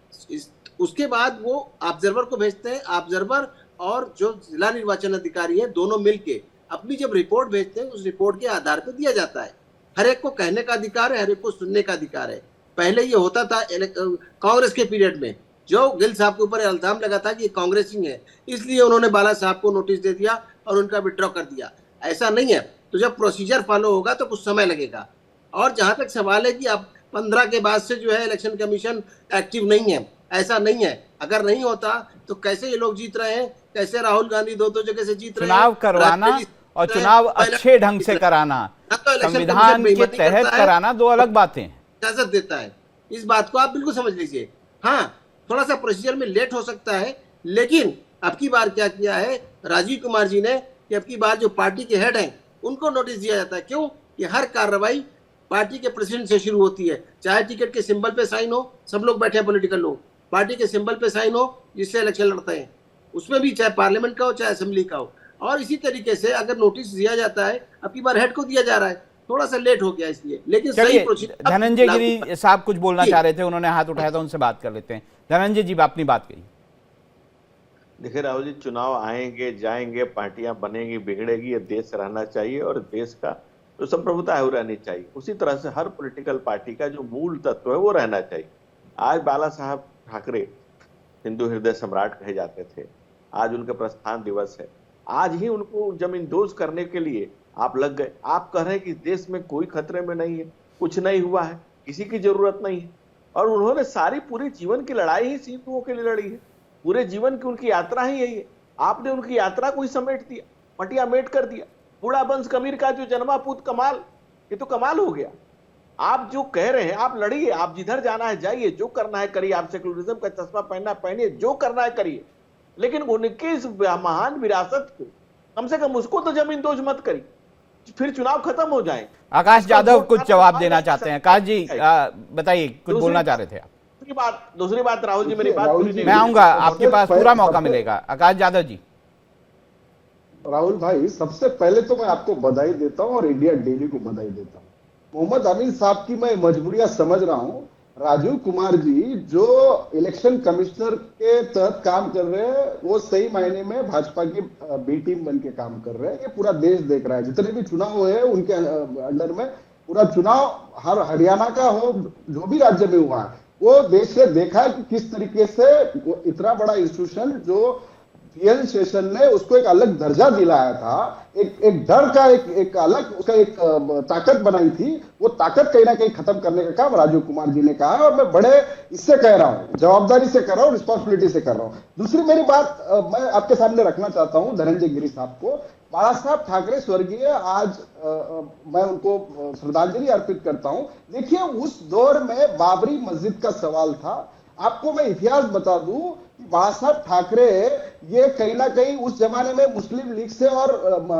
उसके बाद वो ऑब्जर्वर को भेजते हैं, ऑब्जर्वर और जो जिला निर्वाचन अधिकारी है दोनों मिलके अपनी जब रिपोर्ट भेजते हैं, उस रिपोर्ट के आधार पर दिया जाता है। हर एक को कहने का अधिकार है, हर एक को सुनने का अधिकार है। पहले ये होता था कांग्रेस के पीरियड में, जो गिल साहब के ऊपर इल्जाम लगा था कि कांग्रेसी है, इसलिए उन्होंने बाला साहब को नोटिस दे दिया और उनका विड्रॉ कर दिया। ऐसा नहीं है, तो जब प्रोसीजर फॉलो होगा तो कुछ समय लगेगा। और जहां तक सवाल है कि अब 15 के बाद से जो है इलेक्शन कमीशन एक्टिव नहीं है, ऐसा नहीं है। अगर नहीं होता तो कैसे ये लोग जीत रहे हैं, कैसे राहुल गांधी दो जगह से जीत रहे हैं। चुनाव करवाना और चुनाव अच्छे ढंग से कराना, संविधान के तहत कराना, दो अलग बातें। इजाजत देता है, इस बात को आप बिल्कुल समझ लीजिए। हाँ, थोड़ा सा प्रोसीजर में लेट हो सकता है, लेकिन अब की बार क्या किया है राजीव कुमार जी ने कि अब की बार जो पार्टी के हेड हैं उनको नोटिस दिया जाता है। क्यों? कि हर कार्रवाई पार्टी के प्रेसिडेंट से शुरू होती है, चाहे टिकट के सिंबल पे साइन हो, सब लोग बैठे हैं पॉलिटिकल लोग, पार्टी के सिंबल पे साइन हो जिससे इलेक्शन लड़ते हैं, उसमें भी चाहे पार्लियामेंट का हो चाहे असेंबली का हो। और इसी तरीके से अगर नोटिस दिया जाता है, अब की बार हेड को दिया जा रहा है, थोड़ा सा लेट हो गया इसलिए, लेकिन सही प्रोसीजर। धनंजय गिरी साहब कुछ बोलना चाह रहे थे, उन्होंने हाथ उठाया था, उनसे बात कर लेते हैं। धनंजय जी, अपनी बात कही। देखिए राहुल जी, चुनाव आएंगे जाएंगे, पार्टियां बनेंगी बिगड़ेगी, ये देश रहना चाहिए और देश का जो संप्रभुता है वो रहनी चाहिए। उसी तरह से हर पॉलिटिकल पार्टी का जो मूल तत्व है वो रहना चाहिए। आज बाला साहब ठाकरे हिंदू हृदय सम्राट कहे जाते थे, आज उनका प्रस्थान दिवस है। आज ही उनको जमींदोज करने के लिए आप लग गए। आप कह रहे हैं कि देश में कोई खतरे में नहीं है, कुछ नहीं हुआ है, किसी की जरूरत नहीं है। और उन्होंने सारी पूरी जीवन की लड़ाई ही हिंदुओं के लिए लड़ी है, पूरे जीवन की उनकी यात्रा ही यही है। आपने उनकी यात्रा को ही समेट दिया, मटिया मेट कर दिया। बूढ़ा बंस कबीर का जो जन्मापूत कमाल, ये तो कमाल हो गया। आप जो कह रहे हैं, आप लड़िए, आप जिधर जाना है जाइए, जो करना है करिए, आप सेकुलरिज्म का चश्मा पहनना पहनिए, जो करना है करिए, लेकिन उनके इस महान विरासत को कम से कम उसको तो जमींदोज मत करिए, फिर चुनाव खत्म हो जाए। आकाश यादव कुछ जवाब देना चाहते हैं। आकाश जी बताइए, कुछ बोलना चाह रहे थे आप। दूसरी बात राहुल जी, मेरी बात मैं आऊंगा, आपके पास पूरा मौका मिलेगा। आकाश यादव जी। राहुल भाई, सबसे पहले तो मैं आपको बधाई देता हूं और इंडिया डेली को बधाई देता हूं। मोहम्मद अमीन साहब की मैं मजबूरियां समझ रहा हूं। राजीव कुमार जी जो इलेक्शन कमिश्नर के तहत काम कर रहे हैं, वो सही मायने में भाजपा की बी टीम बन के काम कर रहे हैं। ये पूरा देश देख रहा है, जितने भी चुनाव हुए हैं उनके अंडर में पूरा चुनाव, हर हरियाणा का हो, जो भी राज्य में हुआ है, वो देश ने देखा है कि किस तरीके से इतना बड़ा इंस्टीट्यूशन जो पीएल सेशन ने उसको एक अलग दर्जा दिलाया था, एक डर का एक अलग उसका एक ताकत बनाई थी, वो ताकत कहीं ना कहीं खत्म करने का काम राजीव कुमार जी ने कहा है। और मैं बड़े इससे कह रहा हूं, जवाबदारी से कर रहा हूं, रिस्पॉन्सिबिलिटी से कर रहा हूं। दूसरी मेरी बात मैं आपके सामने रखना चाहता हूं धनंजय गिरी साहब को। बाला साहब ठाकरे स्वर्गीय, आज मैं उनको श्रद्धांजलि अर्पित करता हूं। देखिए, उस दौर में बाबरी मस्जिद का सवाल था। आपको मैं इतिहास बता दूं कि बाला साहब ठाकरे ये कहीं ना कहीं उस जमाने में मुस्लिम लीग से और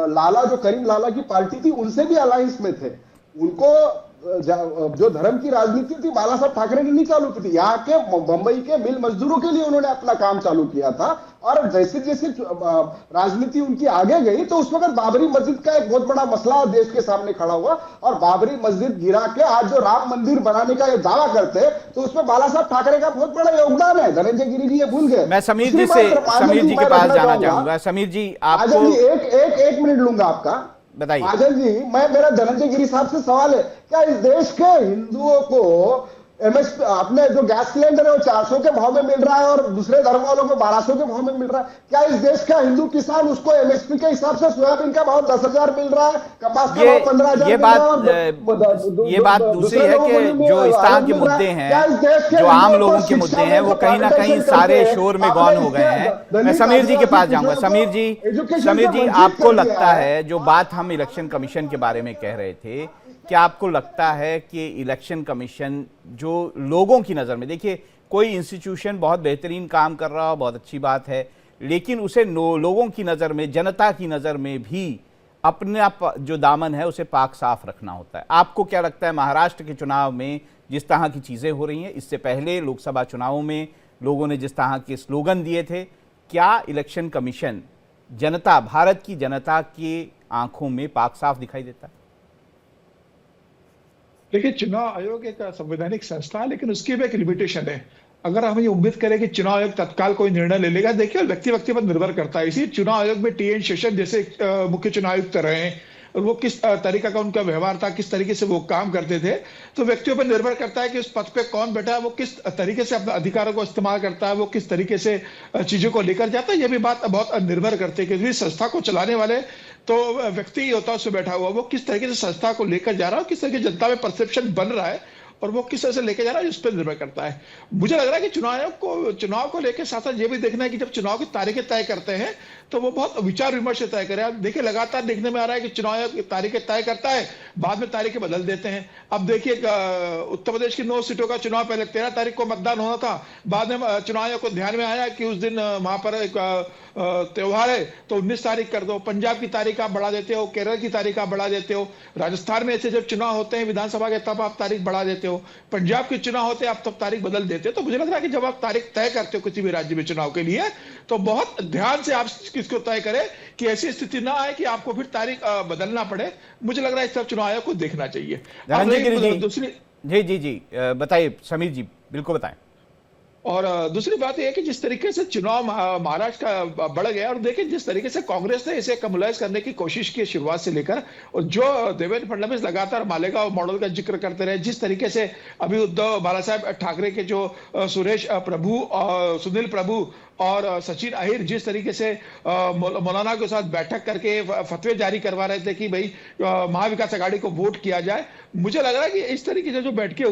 लाला जो करीम लाला की पार्टी थी उनसे भी अलायंस में थे। उनको जो धर्म की राजनीति थी बाला साहब ठाकरे ने नहीं चालू की थी, यहाँ के बंबई के मिल मजदूरों के लिए उन्होंने अपना काम चालू किया था। और जैसे जैसे राजनीति उनकी आगे गई तो उस वक्त बाबरी मस्जिद का एक बहुत बड़ा मसला देश के सामने खड़ा हुआ, और बाबरी मस्जिद गिरा के आज जो राम मंदिर बनाने का दावा करते तो उसमें बाला साहब ठाकरे का बहुत बड़ा योगदान है। धनंजय गिरी जी ये भूल गए। मैं समीर जी के पास जाना चाहूंगा। समीर जी आपको एक मिनट लूंगा आपका, बताइए। आजल जी, मेरा धनंजय गिरी साहब से सवाल है, क्या इस देश के हिंदुओं को एमएसपी अपने जो गैस सिलेंडर है वो 400 के भाव में मिल रहा है और दूसरे धर्म वालों को 1200 के भाव में मिल रहा है? क्या इस देश का हिंदू किसान उसको एमएसपी के हिसाब से सोयाबीन का भाव 10,000 मिल रहा है, कपास का भाव 15,000? ये बात दूसरी है कि जो इस तरह के मुद्दे हैं, जो आम लोगों के मुद्दे हैं, वो कहीं ना कहीं सारे शोर में गौन हो गए हैं। मैं समीर जी के पास जाऊंगा। समीर जी, आपको लगता है जो बात हम इलेक्शन कमीशन के बारे में कह रहे थे, क्या आपको लगता है कि इलेक्शन कमीशन जो लोगों की नज़र में, देखिए कोई इंस्टीट्यूशन बहुत बेहतरीन काम कर रहा हो, बहुत अच्छी बात है, लेकिन उसे लोगों की नज़र में, जनता की नज़र में भी अपना जो दामन है उसे पाक साफ रखना होता है। आपको क्या लगता है महाराष्ट्र के चुनाव में जिस तरह की चीज़ें हो रही हैं, इससे पहले लोकसभा चुनावों में लोगों ने जिस तरह के स्लोगन दिए थे, क्या इलेक्शन कमीशन जनता, भारत की जनता की आंखों में पाक साफ दिखाई देता है? देखिए, चुनाव आयोग एक संवैधानिक संस्था है, लेकिन उसकी भी एक लिमिटेशन है। अगर हम ये उम्मीद करें कि चुनाव आयोग तत्काल कोई निर्णय ले लेगा, देखिए व्यक्ति पर निर्भर करता है। इसी चुनाव आयोग में टीएन शेषन जैसे मुख्य चुनाव आयुक्त रहे हैं, और वो किस तरीका का उनका व्यवहार था, किस तरीके से वो काम करते थे, तो व्यक्तियों पर निर्भर करता है कि उस पद पे कौन बैठा है, वो किस तरीके से अपने अधिकारों को इस्तेमाल करता है, वो किस तरीके से चीजों को लेकर जाता है। ये भी बात बहुत निर्भर करती है कि क्योंकि संस्था को चलाने वाले तो व्यक्ति ही होता है उसमें बैठा हुआ, वो किस तरीके से संस्था को लेकर जा रहा है, किस तरीके जनता में परसेप्शन बन रहा है और वो किस तरह से लेके जा रहा है, उस पर निर्भर करता है। मुझे लग रहा है कि चुनाव को लेकर साथ साथ ये भी देखना है कि जब चुनाव की तारीखें तय करते हैं तो वो बहुत विचार विमर्श से तय करें। अब देखिए, लगातार देखने में आ रहा है कि चुनाव आयोग तारीखें तय करता है, बाद में तारीखें बदल देते हैं। अब देखिए, उत्तर प्रदेश की 9 सीटों का चुनाव पहले 13 तारीख को मतदान होना था, बाद में चुनाव आयोग को ध्यान में आया कि उस दिन वहां पर एक त्योहार है तो 19 तारीख कर दो। पंजाब की तारीख आप बढ़ा देते हो, केरल की तारीख आप बढ़ा देते हो, राजस्थान में ऐसे जब चुनाव होते हैं विधानसभा के तब आप तारीख बढ़ा देते हो, पंजाब के चुनाव होते हैं आप तब तारीख बदल देते हो। तो मुझे लग रहा है कि जब आप तारीख तय करते हो किसी भी राज्य में चुनाव के लिए, तो बहुत ध्यान से आप इसको तय करें कि ऐसी स्थिति ना आए कि आपको फिर तारीख बदलना पड़े। मुझे लग रहा है इस सब चुनाव आयोग को देखना चाहिए। दूसरी जी बताइए समीर जी, बिल्कुल बताएं। और दूसरी बात यह है कि जिस तरीके से चुनाव महाराष्ट्र का बढ़ गया, और देखिए जिस तरीके से कांग्रेस ने इसे कम्युनलाइज करने की कोशिश की शुरुआत से लेकर, और जो देवेंद्र फडणवीस लगातार मालेगांव मॉडल का जिक्र करते रहे, जिस तरीके से अभी उद्धव बाला साहब ठाकरे के जो सुरेश प्रभु और सुनील प्रभु और सचिन अहिर जिस तरीके से मौलाना के साथ बैठक करके फतवे जारी करवा रहे थे कि भाई महाविकास आघाड़ी को वोट किया जाए, मुझे लग रहा है कि इस तरीके से जो बैठकें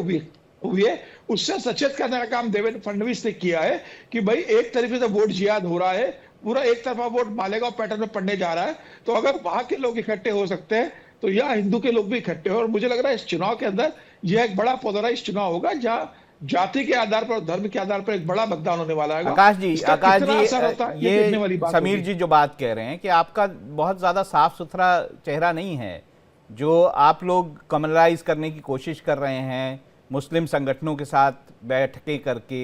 हुई है उससे सचेत करने का काम देवेंद्र फडणवीस ने किया है कि भाई एक तरीके से वोट जिहाद हो रहा है, पूरा एक तरफा वोट मालेगांव पैटर्न में पड़ने जा रहा है। तो अगर वहां के लोग इकट्ठे हो सकते हैं तो यहाँ हिंदू के लोग भी इकट्ठे हो, और मुझे लग रहा है इस चुनाव के अंदर यह एक बड़ा पोलराइज चुनाव होगा जहाँ जाति के आधार पर, धर्म के आधार पर एक बड़ा मतदान होने वाला है। आकाश जी ये समीर जी जो बात कह रहे हैं कि आपका बहुत ज्यादा साफ सुथरा चेहरा नहीं है, जो आप लोग कम्युनलाइज करने की कोशिश कर रहे हैं मुस्लिम संगठनों के साथ बैठकें करके,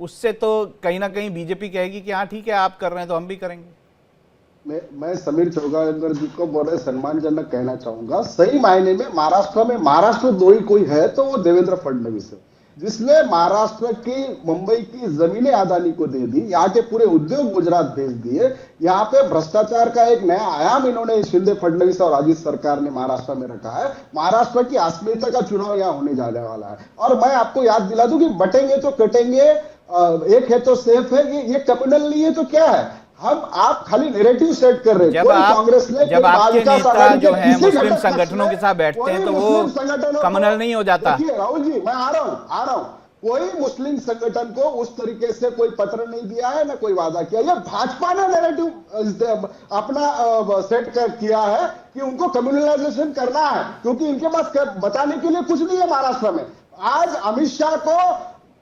उससे तो कहीं ना कहीं बीजेपी कहेगी कि हाँ ठीक है आप कर रहे हैं तो हम भी करेंगे। मैं समीर चौगागर जी को बड़े सम्मानजनक कहना चाहूंगा, सही मायने में महाराष्ट्र दो ही कोई है तो वो देवेंद्र फडणवीस है। जिसने महाराष्ट्र की मुंबई की जमीनें अदानी को दे दी, यहाँ के पूरे उद्योग गुजरात भेज दिए, यहाँ पे भ्रष्टाचार का एक नया आयाम इन्होंने शिंदे फडणवीस और अजित सरकार ने महाराष्ट्र में रखा है। महाराष्ट्र की अस्मिता का चुनाव यहाँ होने जाने वाला है। और मैं आपको याद दिला दूं कि बटेंगे तो कटेंगे, एक है तो सेफ है, ये कम्युनल नहीं है तो क्या है? आप खाली नैरेटिव सेट कर रहे हैं। जब आपके नेता जो हैं मुस्लिम संगठनों के साथ बैठते हैं तो वो कम्युनल नहीं हो जाता। राहुल जी, मैं आ रहा हूं। कोई मुस्लिम संगठन को उस तरीके से कोई पत्र नहीं दिया है, ना कोई वादा किया। ये भाजपा ने नैरेटिव अपना सेट किया है कि उनको कम्युनलाइजेशन करना है, क्योंकि इनके पास बताने के लिए कुछ नहीं है महाराष्ट्र में। आज अमित शाह को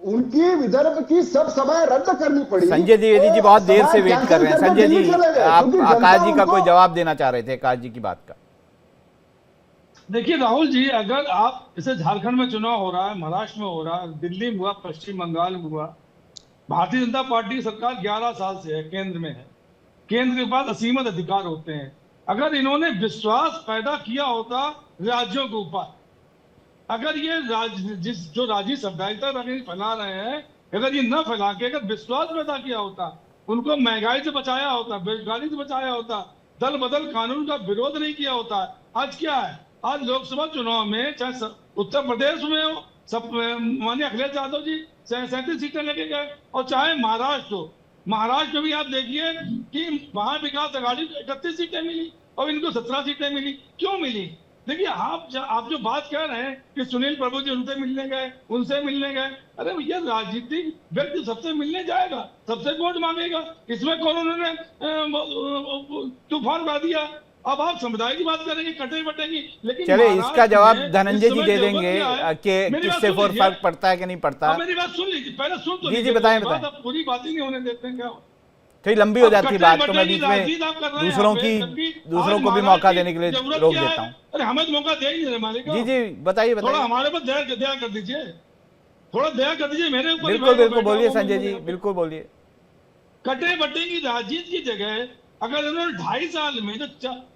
उनकी विदर्भ की सब सभाएं रद्द करनी पड़ी। संजय द्विवेदी जी बहुत देर से वेट कर रहे हैं। संजय जी, आप आकाश जी का कोई जवाब देना चाह रहे थे, आकाश जी की बात का। देखिए राहुल जी, अगर आप इसे झारखंड में चुनाव हो रहा है, महाराष्ट्र में हो रहा है, दिल्ली में हुआ, पश्चिम बंगाल में हुआ, भारतीय जनता पार्टी की सरकार 11 साल से है, केंद्र में है, केंद्र के पास असीमित अधिकार होते हैं। अगर इन्होंने विश्वास पैदा किया होता राज्यों के ऊपर, अगर ये जो राजी साम्प्रदायिकता फैला रहे हैं, अगर ये न फैला के अगर विश्वास पैदा किया होता, उनको महंगाई से बचाया होता, बेरोजगारी से बचाया होता, दल बदल कानून का विरोध नहीं किया होता। आज क्या है? आज लोकसभा चुनाव में चाहे उत्तर प्रदेश में हो, सब माननीय अखिलेश यादव जी 37 सीटें लेके गए, और चाहे महाराष्ट्र हो, महाराष्ट्र में भी आप देखिए कि महा विकास आघाड़ी 31 सीटें मिली और इनको 17 सीटें मिली। क्यों मिली? देखिए, आप जो बात कह रहे हैं कि सुनील प्रभु जी उनसे मिलने गए, उनसे मिलने गए, अरे भैया राजनीतिक व्यक्ति सबसे मिलने जाएगा, सबसे वोट मांगेगा, इसमें कौन उन्होंने तूफान ला दिया? अब आप समुदाय की बात करेंगे, कटे बटेंगी, लेकिन चलिए इसका जवाब धनंजय जी दे देंगे कि किससे फर्क पड़ता है कि नहीं पड़ता। मेरी बात सुन लीजिए, पहले सुन तो जी बताएं। पूरी बात ही नहीं होने देते हैं क्या? थोड़ी लंबी हो जाती बात, तो मैं बीच में दूसरों को भी मौका देने के लिए रोक देता हूँ। अरे हमें तो मौका दे ही नहीं रहे मालिक। जी बताइए। थोड़ा हमारे पर दया कर दीजिए, थोड़ा दया कर दीजिए मेरे ऊपर। बिल्कुल बोलिए संजय जी, बिल्कुल बोलिए। कटे बटेंगी राजनीति की जगह अगर उन्होंने 2.5 साल में जो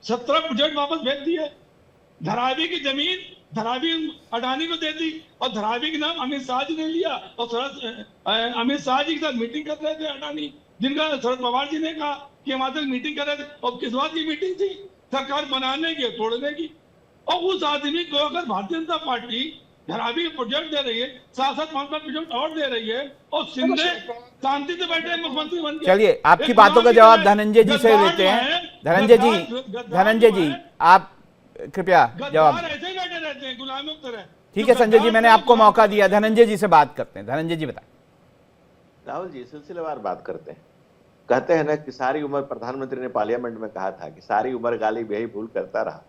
17 प्रोजेक्ट वापस भेज दिए, धरावी की जमीन धरावी अडानी को दे दी, और धरावी के नाम अमित शाह जी ने लिया, और अमित शाह जी के साथ मीटिंग कर रहे थे अडानी, जिनका शरद पवार जी ने कहा कि हम आते मीटिंग कर रहे थे। और किस बात की मीटिंग थी? सरकार बनाने की, तोड़ने की। और उस आदमी को अगर भारतीय जनता पार्टी धरावी प्रोजेक्ट दे रही है, 7-5 प्रोजेक्ट और दे रही है, और शिंदे शांति से बैठे मुख्यमंत्री बन गए। चलिए आपकी बातों का जवाब धनंजय जी से लेते हैं। धनंजय जी आप कृपया जवाब। ऐसे ही बैठे रहते हैं गुलामों की तरह। ठीक है संजय जी, मैंने आपको मौका दिया, धनंजय जी से बात करते हैं। धनंजय जी बताएं। राहुल जी, सिलसिलेवार बात करते हैं। कहते हैं ना कि सारी उम्र, प्रधानमंत्री ने पार्लियामेंट में कहा था कि सारी उम्र गाली बेही भूल करता रहा,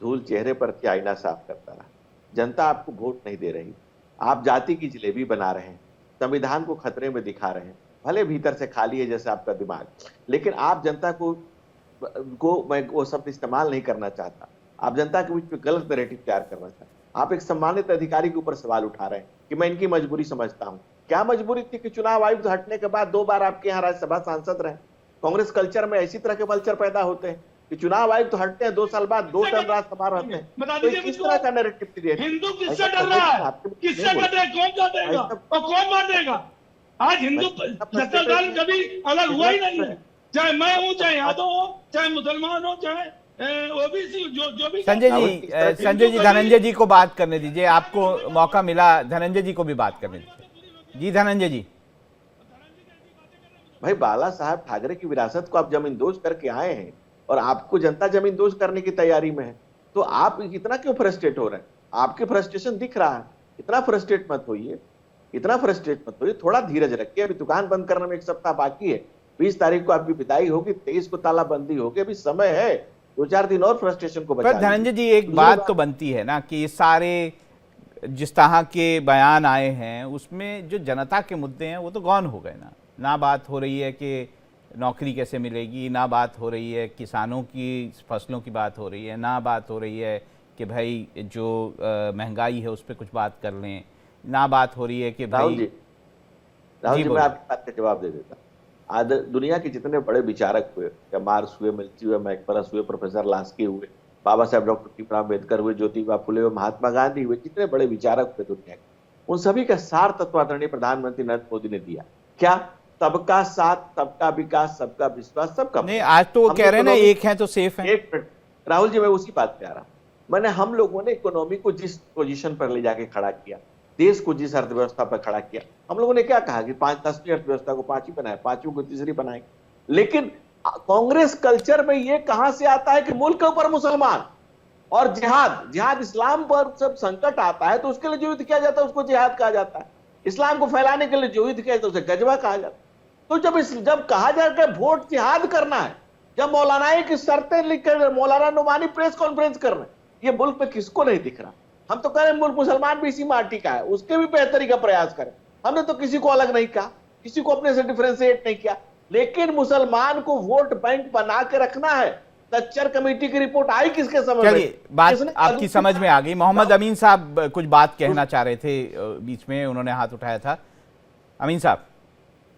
धूल चेहरे पर थी आईना साफ करता रहा। जनता आपको वोट नहीं दे रही, आप जाति की जलेबी बना रहे हैं, संविधान को खतरे में दिखा रहे हैं, भले भीतर से खाली है जैसे आपका दिमाग, लेकिन आप जनता को मैं वो शब्द इस्तेमाल नहीं करना चाहता, आप जनता के बीच में गलत नैरेटिव तैयार करना चाहते। आप एक सम्मानित अधिकारी के ऊपर सवाल उठा रहे हैं कि मैं इनकी मजबूरी समझता हूं। क्या मजबूरी थी कि चुनाव आयुक्त हटने के बाद 2 बार आपके यहाँ राज्यसभा सांसद रहे? कांग्रेस कल्चर में इसी तरह के कल्चर पैदा होते हैं कि चुनाव आयुक्त हटते हैं, 2 साल बाद 2 टर्म राज्यसभा रहते हैं। तो किस तरह का नैरेटिव क्रिएट? हिंदू किससे डर रहा है? किससे डर रहा है? कौन डरेगा और कौन मारेगा? आज हिंदू सत्ताधारी कभी अलग हुआ ही नहीं है, चाहे मैं हूँ, चाहे यादव हो, चाहे मुसलमान हो, चाहे ओबीसी, जो भी। संजय जी धनंजय जी को बात करने दीजिए, आपको मौका मिला, धनंजय जी को भी बात करने दीजिए। जी धनंजय जी। भाई बाला साहब ठाकरे की विरासत को आप जमींदोज करके आए हैं और आपको जनता जमींदोज करने की तैयारी में है, तो आप इतना क्यों फ्रस्ट्रेट हो रहे हैं? आपके फ्रस्ट्रेशन दिख रहा है, इतना फ्रस्ट्रेट मत होइए, इतना फ्रस्ट्रेट मत होइए, थोड़ा धीरज रखिए। अभी दुकान बंद करने में 1 सप्ताह बाकी है, 20 तारीख को आपकी विदाई होगी, 23 को तालाबंदी होगी, अभी समय है, 2-4 दिन और फ्रस्ट्रेशन को बचा। पर धनंजय जी एक बात तो बनती है ना कि ये सारे जिस तरह के बयान आए हैं उसमें जो जनता के मुद्दे हैं वो तो गौन हो गए ना बात हो रही है कि नौकरी कैसे मिलेगी, ना बात हो रही है किसानों की फसलों की बात हो रही है, ना बात हो रही है कि भाई जो महंगाई है उस पर कुछ बात कर लें, ना बात हो रही है कि राहुल जी मैं आपकी बात का जवाब दे देता। आज दुनिया के जितने बड़े विचारक हुए, या मार्क्स हुए, मिल्ची हुए, मैकमरस हुए, प्रोफेसर लास्की हुए, बाबा साहब डॉक्टर भीमराव अम्बेडकर हुए, ज्योतिबा फुले हुए, महात्मा गांधी हुए, जितने बड़े विचारक हुए दुनिया के, उन सभी का सार तत्व आदरणीय प्रधानमंत्री नरेंद्र मोदी ने दिया। क्या? सबका साथ, सबका विकास, सबका विश्वास, सबका। नहीं, आज तो वो कह रहे हैं ना एक है तो सेफ है। एक मिनट राहुल जी, मैं उसी बात पे आ रहा हूं। मैंने हम लोगों ने इकोनॉमी को जिस पोजीशन पर ले जाके खड़ा किया, देश को जिस अर्थव्यवस्था पर खड़ा किया, हम लोगों ने क्या कहा कि 5-10वीं अर्थव्यवस्था को 5वीं बनाए, 5वीं को तीसरी बनाए। लेकिन कांग्रेस कल्चर में ये कहां से आता है कि मुल्क के ऊपर मुसलमान और जिहाद इस्लाम पर जब संकट आता है तो उसके लिए जो युद्ध किया जाता है उसको जिहाद कहा जाता है। इस्लाम को फैलाने के लिए जो युद्ध किया जाता है उसे गजवा कहा जाता है। तो जब कहा जाता है वोट जिहाद करना है, जब मौलाना की शर्तें लिखकर मौलाना नुमानी प्रेस कॉन्फ्रेंस कर रहे हैं, ये मुल्क में किसको नहीं दिख रहा? हम तो कह रहे हैं मुल्क मुसलमान भी इसी माटी का है, उसके भी बेहतरी का प्रयास करें। हमने तो किसी को अलग नहीं कहा, किसी को अपने से डिफरेंशिएट नहीं किया, लेकिन मुसलमान को वोट बैंक बना के रखना है। तच्चर कमेटी की रिपोर्ट आई किसके समझ में? चलिए, बात आपकी समझ में आ गई। मोहम्मद अमीन साहब कुछ बात कहना चाह रहे थे, बीच में उन्होंने हाथ उठाया था। अमीन साहब,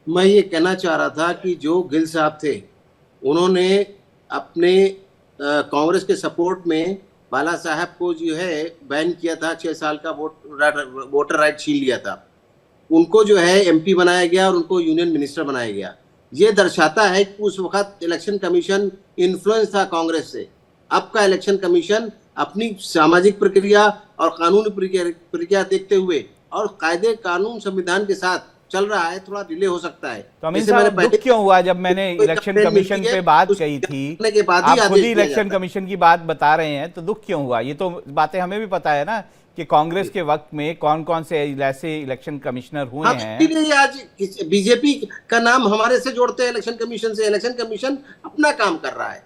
मैं ये कहना चाह रहा था कि जो गिल साहब थे उन्होंने अपने कांग्रेस के सपोर्ट में बाला साहब को जो है बैन किया था, 6 साल का वोटर राइट छीन लिया था। उनको जो है एमपी बनाया गया और उनको यूनियन मिनिस्टर बनाया गया। ये दर्शाता है कि उस वक्त इलेक्शन कमीशन इन्फ्लुएंस था कांग्रेस से। अब का इलेक्शन कमीशन अपनी सामाजिक प्रक्रिया और कानूनी प्रक्रिया देखते हुए और कायदे कानून संविधान के साथ चल रहा है, थोड़ा डिले हो सकता है। तो अमीन साहब, दुख क्यों हुआ जब मैंने इलेक्शन कमीशन पे बात कही थी? आप खुद ही इलेक्शन कमीशन की बात बता रहे हैं, तो दुख क्यों हुआ? ये तो बातें हमें भी पता है ना कि कांग्रेस के वक्त में कौन कौन से ऐसे इलेक्शन कमिश्नर हुए हैं। आज बीजेपी का नाम हमारे से जोड़ते हैं इलेक्शन कमीशन से। इलेक्शन कमीशन अपना काम कर रहा है,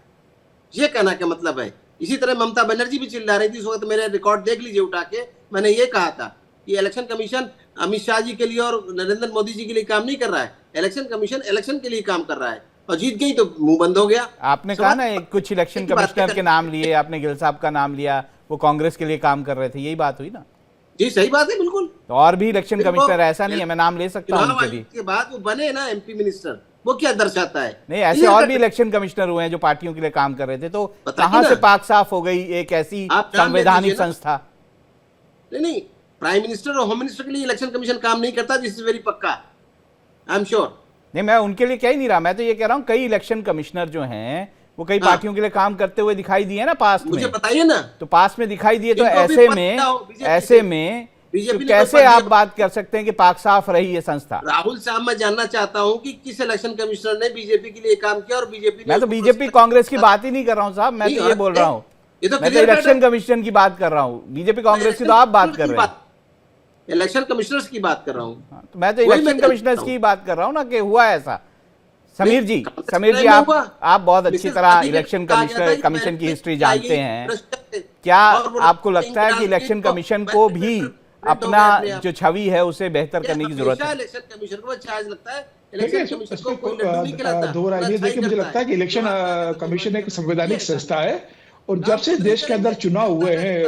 ये कहना क्या मतलब है? इसी तरह ममता बनर्जी भी चिल्ला रही थी इस वक्त, मेरे रिकॉर्ड देख लीजिए उठा के, मैंने ये कहा था कि इलेक्शन कमीशन अमित शाह जी के लिए और नरेंद्र मोदी जी के लिए काम नहीं कर रहा है। इलेक्शन कमीशन इलेक्शन के लिए काम कर रहा है, और जीत गई तो मुंह बंद हो गया। आपने कहा ना कुछ इलेक्शन कमिश्नर के नाम लिए, आपने गिल साहब का नाम लिया, वो कांग्रेस के लिए काम कर रहे थे, यही बात हुई ना? जी सही बात है, बिल्कुल। तो और भी इलेक्शन कमिश्नर, ऐसा नहीं है, मैं नाम ले सकता हूँ उनके भी। के बाद वो बने ना एमपी मिनिस्टर, वो क्या दर्शाता है? नहीं, ऐसे और भी इलेक्शन कमिश्नर हुए हैं जो पार्टियों के लिए काम कर रहे थे, तो कहां से पाक साफ हो गई एक ऐसी संवैधानिक संस्था? नहीं, प्राइम मिनिस्टर और होम मिनिस्टर के लिए इलेक्शन कमीशन काम नहीं करता, दिस इज वेरी पक्का, आई एम श्योर। नहीं, मैं उनके लिए कह ही नहीं रहा, मैं तो ये कह रहा हूँ कई इलेक्शन कमिश्नर जो हैं वो कई पार्टियों के लिए काम करते हुए दिखाई दिए ना पास्ट में। मुझे बताइए ना, तो पास्ट में दिखाई दिए, तो ऐसे में तो कैसे आप बात कर सकते हैं कि पाक साफ रही है संस्था? राहुल साहब, मैं जानना चाहता हूं कि किस इलेक्शन कमिश्नर ने बीजेपी के लिए काम किया और बीजेपी। मैं तो बीजेपी कांग्रेस की बात ही नहीं कर रहा हूं साहब, मैं तो ये बोल रहा हूँ, मैं तो इलेक्शन कमीशन की बात कर रहा हूँ। बीजेपी कांग्रेस की तो आप बात कर रहे हैं, इलेक्शन कमिश्नर्स की बात कर रहा हूँ। तो मैं तो इलेक्शन कमिश्नर्स की बात कर रहा हूँ ना कि हुआ ऐसा। समीर जी, आप बहुत अच्छी तरह इलेक्शन कमीशन की हिस्ट्री जानते हैं। क्या आपको लगता है कि इलेक्शन कमीशन को भी अपना जो छवि है उसे बेहतर करने की जरूरत है? इलेक्शन कमीशन को अच्छा लगता है, दो राय देखिए, मुझे लगता है कि इलेक्शन कमीशन एक संवैधानिक संस्था है, और जब से देश के अंदर चुनाव हुए हैं,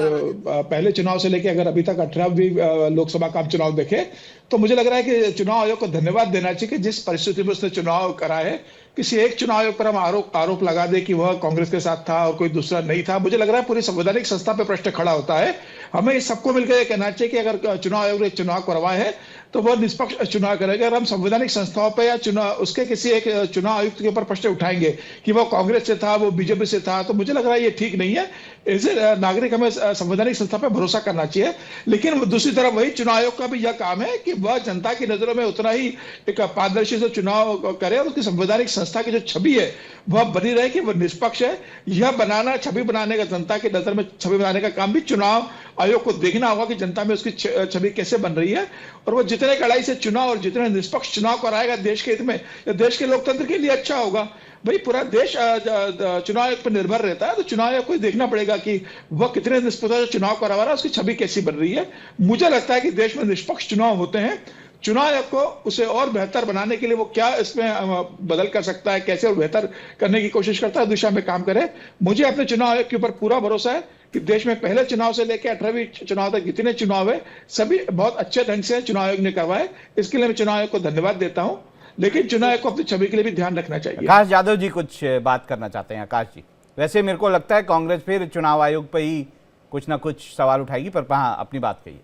पहले चुनाव से लेकर अगर अभी तक 18वीं लोकसभा का चुनाव देखें, तो मुझे लग रहा है कि चुनाव आयोग को धन्यवाद देना चाहिए कि जिस परिस्थिति में उसने चुनाव करा है, किसी एक चुनाव आयोग पर हम आरोप लगा दे कि वह कांग्रेस के साथ था और कोई दूसरा नहीं था, मुझे लग रहा है पूरी संवैधानिक संस्था पे प्रश्न खड़ा होता है। हमें सबको मिलकर यह कहना चाहिए कि अगर चुनाव आयोग ने चुनाव करवाए हैं तो वह निष्पक्ष चुनाव करेगा। अगर हम संवैधानिक संस्थाओं पर या चुनाव उसके किसी एक चुनाव आयुक्त के ऊपर प्रश्न उठाएंगे कि वो कांग्रेस से था, वो बीजेपी से था, तो मुझे लग रहा है ये ठीक नहीं है। ऐसे नागरिक हमें संवैधानिक संस्था पर भरोसा करना चाहिए। लेकिन दूसरी तरफ वही चुनाव आयोग का भी यह काम है कि वह जनता की नजरों में उतना ही एक पारदर्शी से चुनाव करे और उसकी संवैधानिक संस्था की जो छवि है वह बनी रहे कि वह निष्पक्ष है। यह बनाना, छवि बनाने का, जनता की नजर में छवि बनाने का काम भी चुनाव आयोग को देखना होगा कि जनता में उसकी छवि कैसे बन रही है, और वो जितने कड़ाई से चुनाव और जितने निष्पक्ष चुनाव कराएगा देश के हित में, देश के लोकतंत्र के लिए अच्छा होगा। भाई पूरा देश चुनाव आयोग पर निर्भर रहता है, तो चुनाव आयोग को देखना पड़ेगा कि वह कितने निष्पक्ष चुनाव करवा रहा है, उसकी छवि कैसी बन रही है। मुझे लगता है कि देश में निष्पक्ष चुनाव होते हैं, चुनाव आयोग को उसे और बेहतर बनाने के लिए वो क्या इसमें बदल कर सकता है, कैसे और बेहतर करने की कोशिश करता है, दिशा में काम करे। मुझे अपने चुनाव आयोग के ऊपर पूरा भरोसा है कि देश में पहले चुनाव से लेकर 18वीं चुनाव तक जितने चुनाव है सभी बहुत अच्छे ढंग से चुनाव आयोग ने करवाए। इसके लिए मैं चुनाव आयोग को धन्यवाद देता हूं, लेकिन चुनाव आयोग को अपनी छवि के लिए भी ध्यान रखना चाहिए। आकाश यादव जी कुछ बात करना चाहते हैं। आकाश जी, वैसे मेरे को लगता है कांग्रेस फिर चुनाव आयोग पर ही कुछ ना कुछ सवाल उठाएगी, पर हाँ अपनी बात कहिए।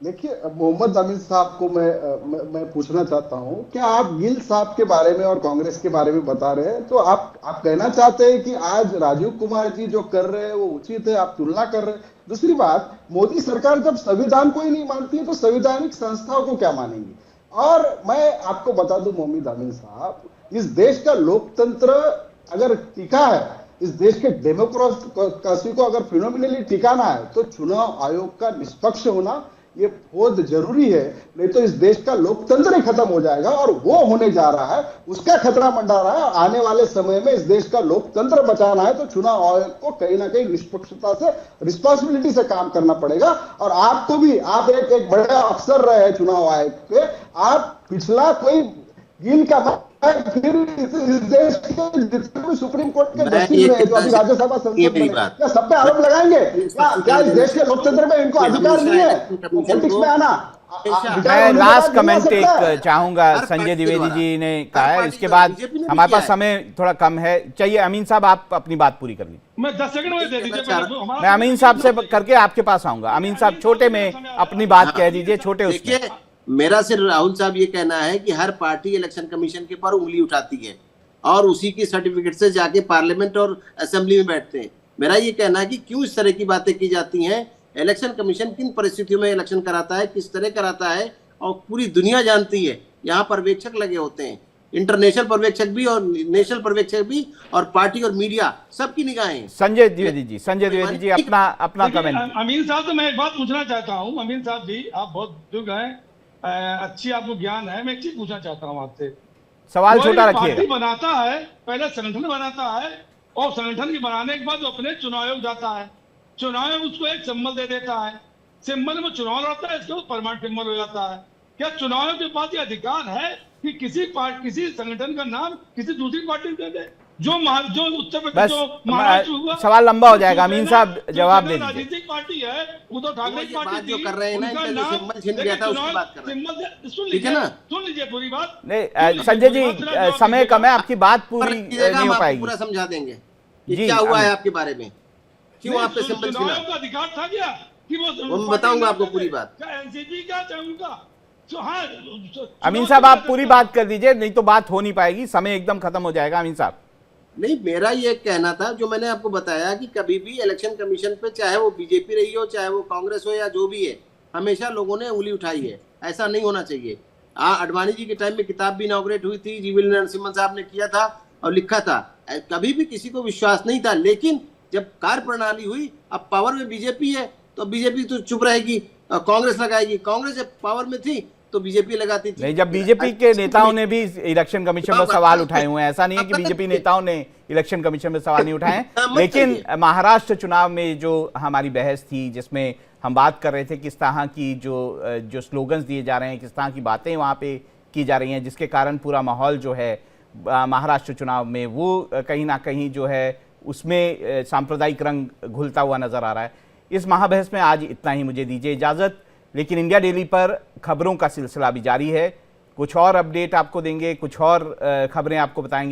देखिए, मोहम्मद अमीन साहब को मैं पूछना चाहता हूं, क्या आप गिल साहब के बारे में और कांग्रेस के बारे में बता रहे हैं, तो आप कहना चाहते हैं कि आज राजीव कुमार जी जो कर रहे हैं वो उचित है, आप तुलना कर रहे हैं? दूसरी बात, मोदी सरकार जब संविधान को ही नहीं मानती है तो संवैधानिक संस्थाओं को क्या मानेंगी? और मैं आपको बता दूं मोहम्मद अमीन साहब, इस देश का लोकतंत्र अगर टिका है, इस देश के डेमोक्रेसी को अगर फिनोमिनली टिकाना है तो चुनाव आयोग का निष्पक्ष होना ये बहुत जरूरी है, नहीं तो इस देश का लोकतंत्र ही खत्म हो जाएगा और वो होने जा रहा है, उसका खतरा मंडरा रहा है। आने वाले समय में इस देश का लोकतंत्र बचाना है तो चुनाव आयोग को कहीं ना कहीं निष्पक्षता से, रिस्पॉन्सिबिलिटी से काम करना पड़ेगा। और आपको भी, आप एक बड़े अफसर रहे हैं चुनाव आयोग के, आप पिछला कोई गिल का फिर इस देश के जितने भी सुप्रीम कोर्ट के जस्टिस रहे जो अभी राज्यसभा संसद में, क्या सब पे आरोप लगाएंगे? क्या इस देश के लोकतंत्र में इनको अधिकार नहीं है पॉलिटिक्स में आना? मैं लास्ट कमेंट एक चाहूंगा, संजय द्विवेदी जी ने कहा है, इसके बाद हमारे पास समय थोड़ा कम है। चाहिए अमीन साहब, आप अपनी बात पूरी कर लीजिए। मैं 10 सेकंड में दे दीजिए। मैं अमीन साहब से करके आपके पास आऊंगा। अमीन साहब छोटे में अपनी बात कह दीजिए, छोटे उसमें। मेरा सिर्फ राहुल साहब ये कहना है कि हर पार्टी इलेक्शन कमीशन के पर उंगली उठाती है और उसी की सर्टिफिकेट से जाके पार्लियामेंट और असेंबली में बैठते हैं। मेरा ये कहना है कि क्यों इस तरह की बातें की जाती हैं। इलेक्शन कमीशन किन परिस्थितियों में इलेक्शन कराता है, किस तरह कराता है, और पूरी दुनिया जानती है। यहाँ पर्यवेक्षक लगे होते हैं, इंटरनेशनल पर्यवेक्षक भी और नेशनल पर्यवेक्षक भी, और पार्टी और मीडिया सबकी निगाहें। संजय द्विवेदी जी अपना कमेंट। अमीन साहब से मैं एक बात पूछना चाहता हूँ। अमीन साहब जी, आप बहुत बुजुर्ग हैं, अच्छी आपको ज्ञान है। मैं एक चीज पूछना चाहता हूँ आपसे, सवाल छोटा रखिएगा। पार्टी बनाता है, पहले संगठन बनाता है और संगठन के बनाने के बाद वो अपने चुनाव आयोग जाता है, चुनाव आयोग उसको एक सिंबल दे देता है, सिंबल में चुनाव लड़ता है, इसके परमानेंट सिंबल हो जाता है। क्या चुनाव आयोग के पास ये अधिकार है कि किसी संगठन का नाम किसी दूसरी पार्टी दे दे? जो उत्तर प्रदेश, जो महाराष्ट्र हुआ, सवाल लंबा हो जाएगा। अमीन साहब जवाब दे दीजिए। राजनीतिक पार्टी है, उद्धव ठाकरे की पार्टी जो कर रहे हैं ना, सिंबल छीन गया था, उसकी बात कर रहे हैं, ठीक है ना? सुन लीजिए पूरी बात। नहीं संजय जी, समय कम है, आपकी बात पूरी नहीं हो पाएगी। पूरा समझा देंगे कि क्या हुआ है आपके बारे में, क्यों आपने सिंबल छीना। का अधिकार था क्या कि वो मैं बताऊंगा आपको पूरी बात। एनसीपी का चाहूंगा। अमीन साहब आप पूरी बात कर दीजिए, नहीं तो बात हो नहीं पाएगी, समय एकदम खत्म हो जाएगा। अमीन साहब, नहीं, मेरा ये कहना था, जो मैंने आपको बताया कि कभी भी इलेक्शन कमीशन पे, चाहे वो बीजेपी रही हो, चाहे वो कांग्रेस हो या जो भी है, हमेशा लोगों ने उंगली उठाई है। ऐसा नहीं होना चाहिए। अडवाणी जी के टाइम में किताब भी इनॉग्रेट हुई थी, जीवी नरसिम्हन साहब ने किया था और लिखा था। कभी भी किसी को विश्वास नहीं था, लेकिन जब कार्य प्रणाली हुई, अब पावर में बीजेपी है तो बीजेपी तो चुप रहेगी, कांग्रेस लगाएगी। कांग्रेस जब पावर में थी तो बीजेपी लगाती थी। नहीं, जब बीजेपी के नेताओं ने भी इलेक्शन कमीशन पर सवाल उठाए हुए हैं, ऐसा नहीं है कि बीजेपी नेताओं ने इलेक्शन कमीशन में सवाल नहीं उठाए हैं। लेकिन महाराष्ट्र चुनाव में जो हमारी बहस थी, जिसमें हम बात कर रहे थे किस तरह की जो स्लोगन्स दिए जा रहे हैं, किस तरह की बातें वहाँ पे की जा रही हैं, जिसके कारण पूरा माहौल जो है महाराष्ट्र चुनाव में वो कहीं ना कहीं जो है उसमें सांप्रदायिक रंग घुलता हुआ नजर आ रहा है। इस महाबहस में आज इतना ही, मुझे दीजिए इजाजत। लेकिन इंडिया डेली पर खबरों का सिलसिला भी जारी है, कुछ और अपडेट आपको देंगे, कुछ और खबरें आपको बताएंगे।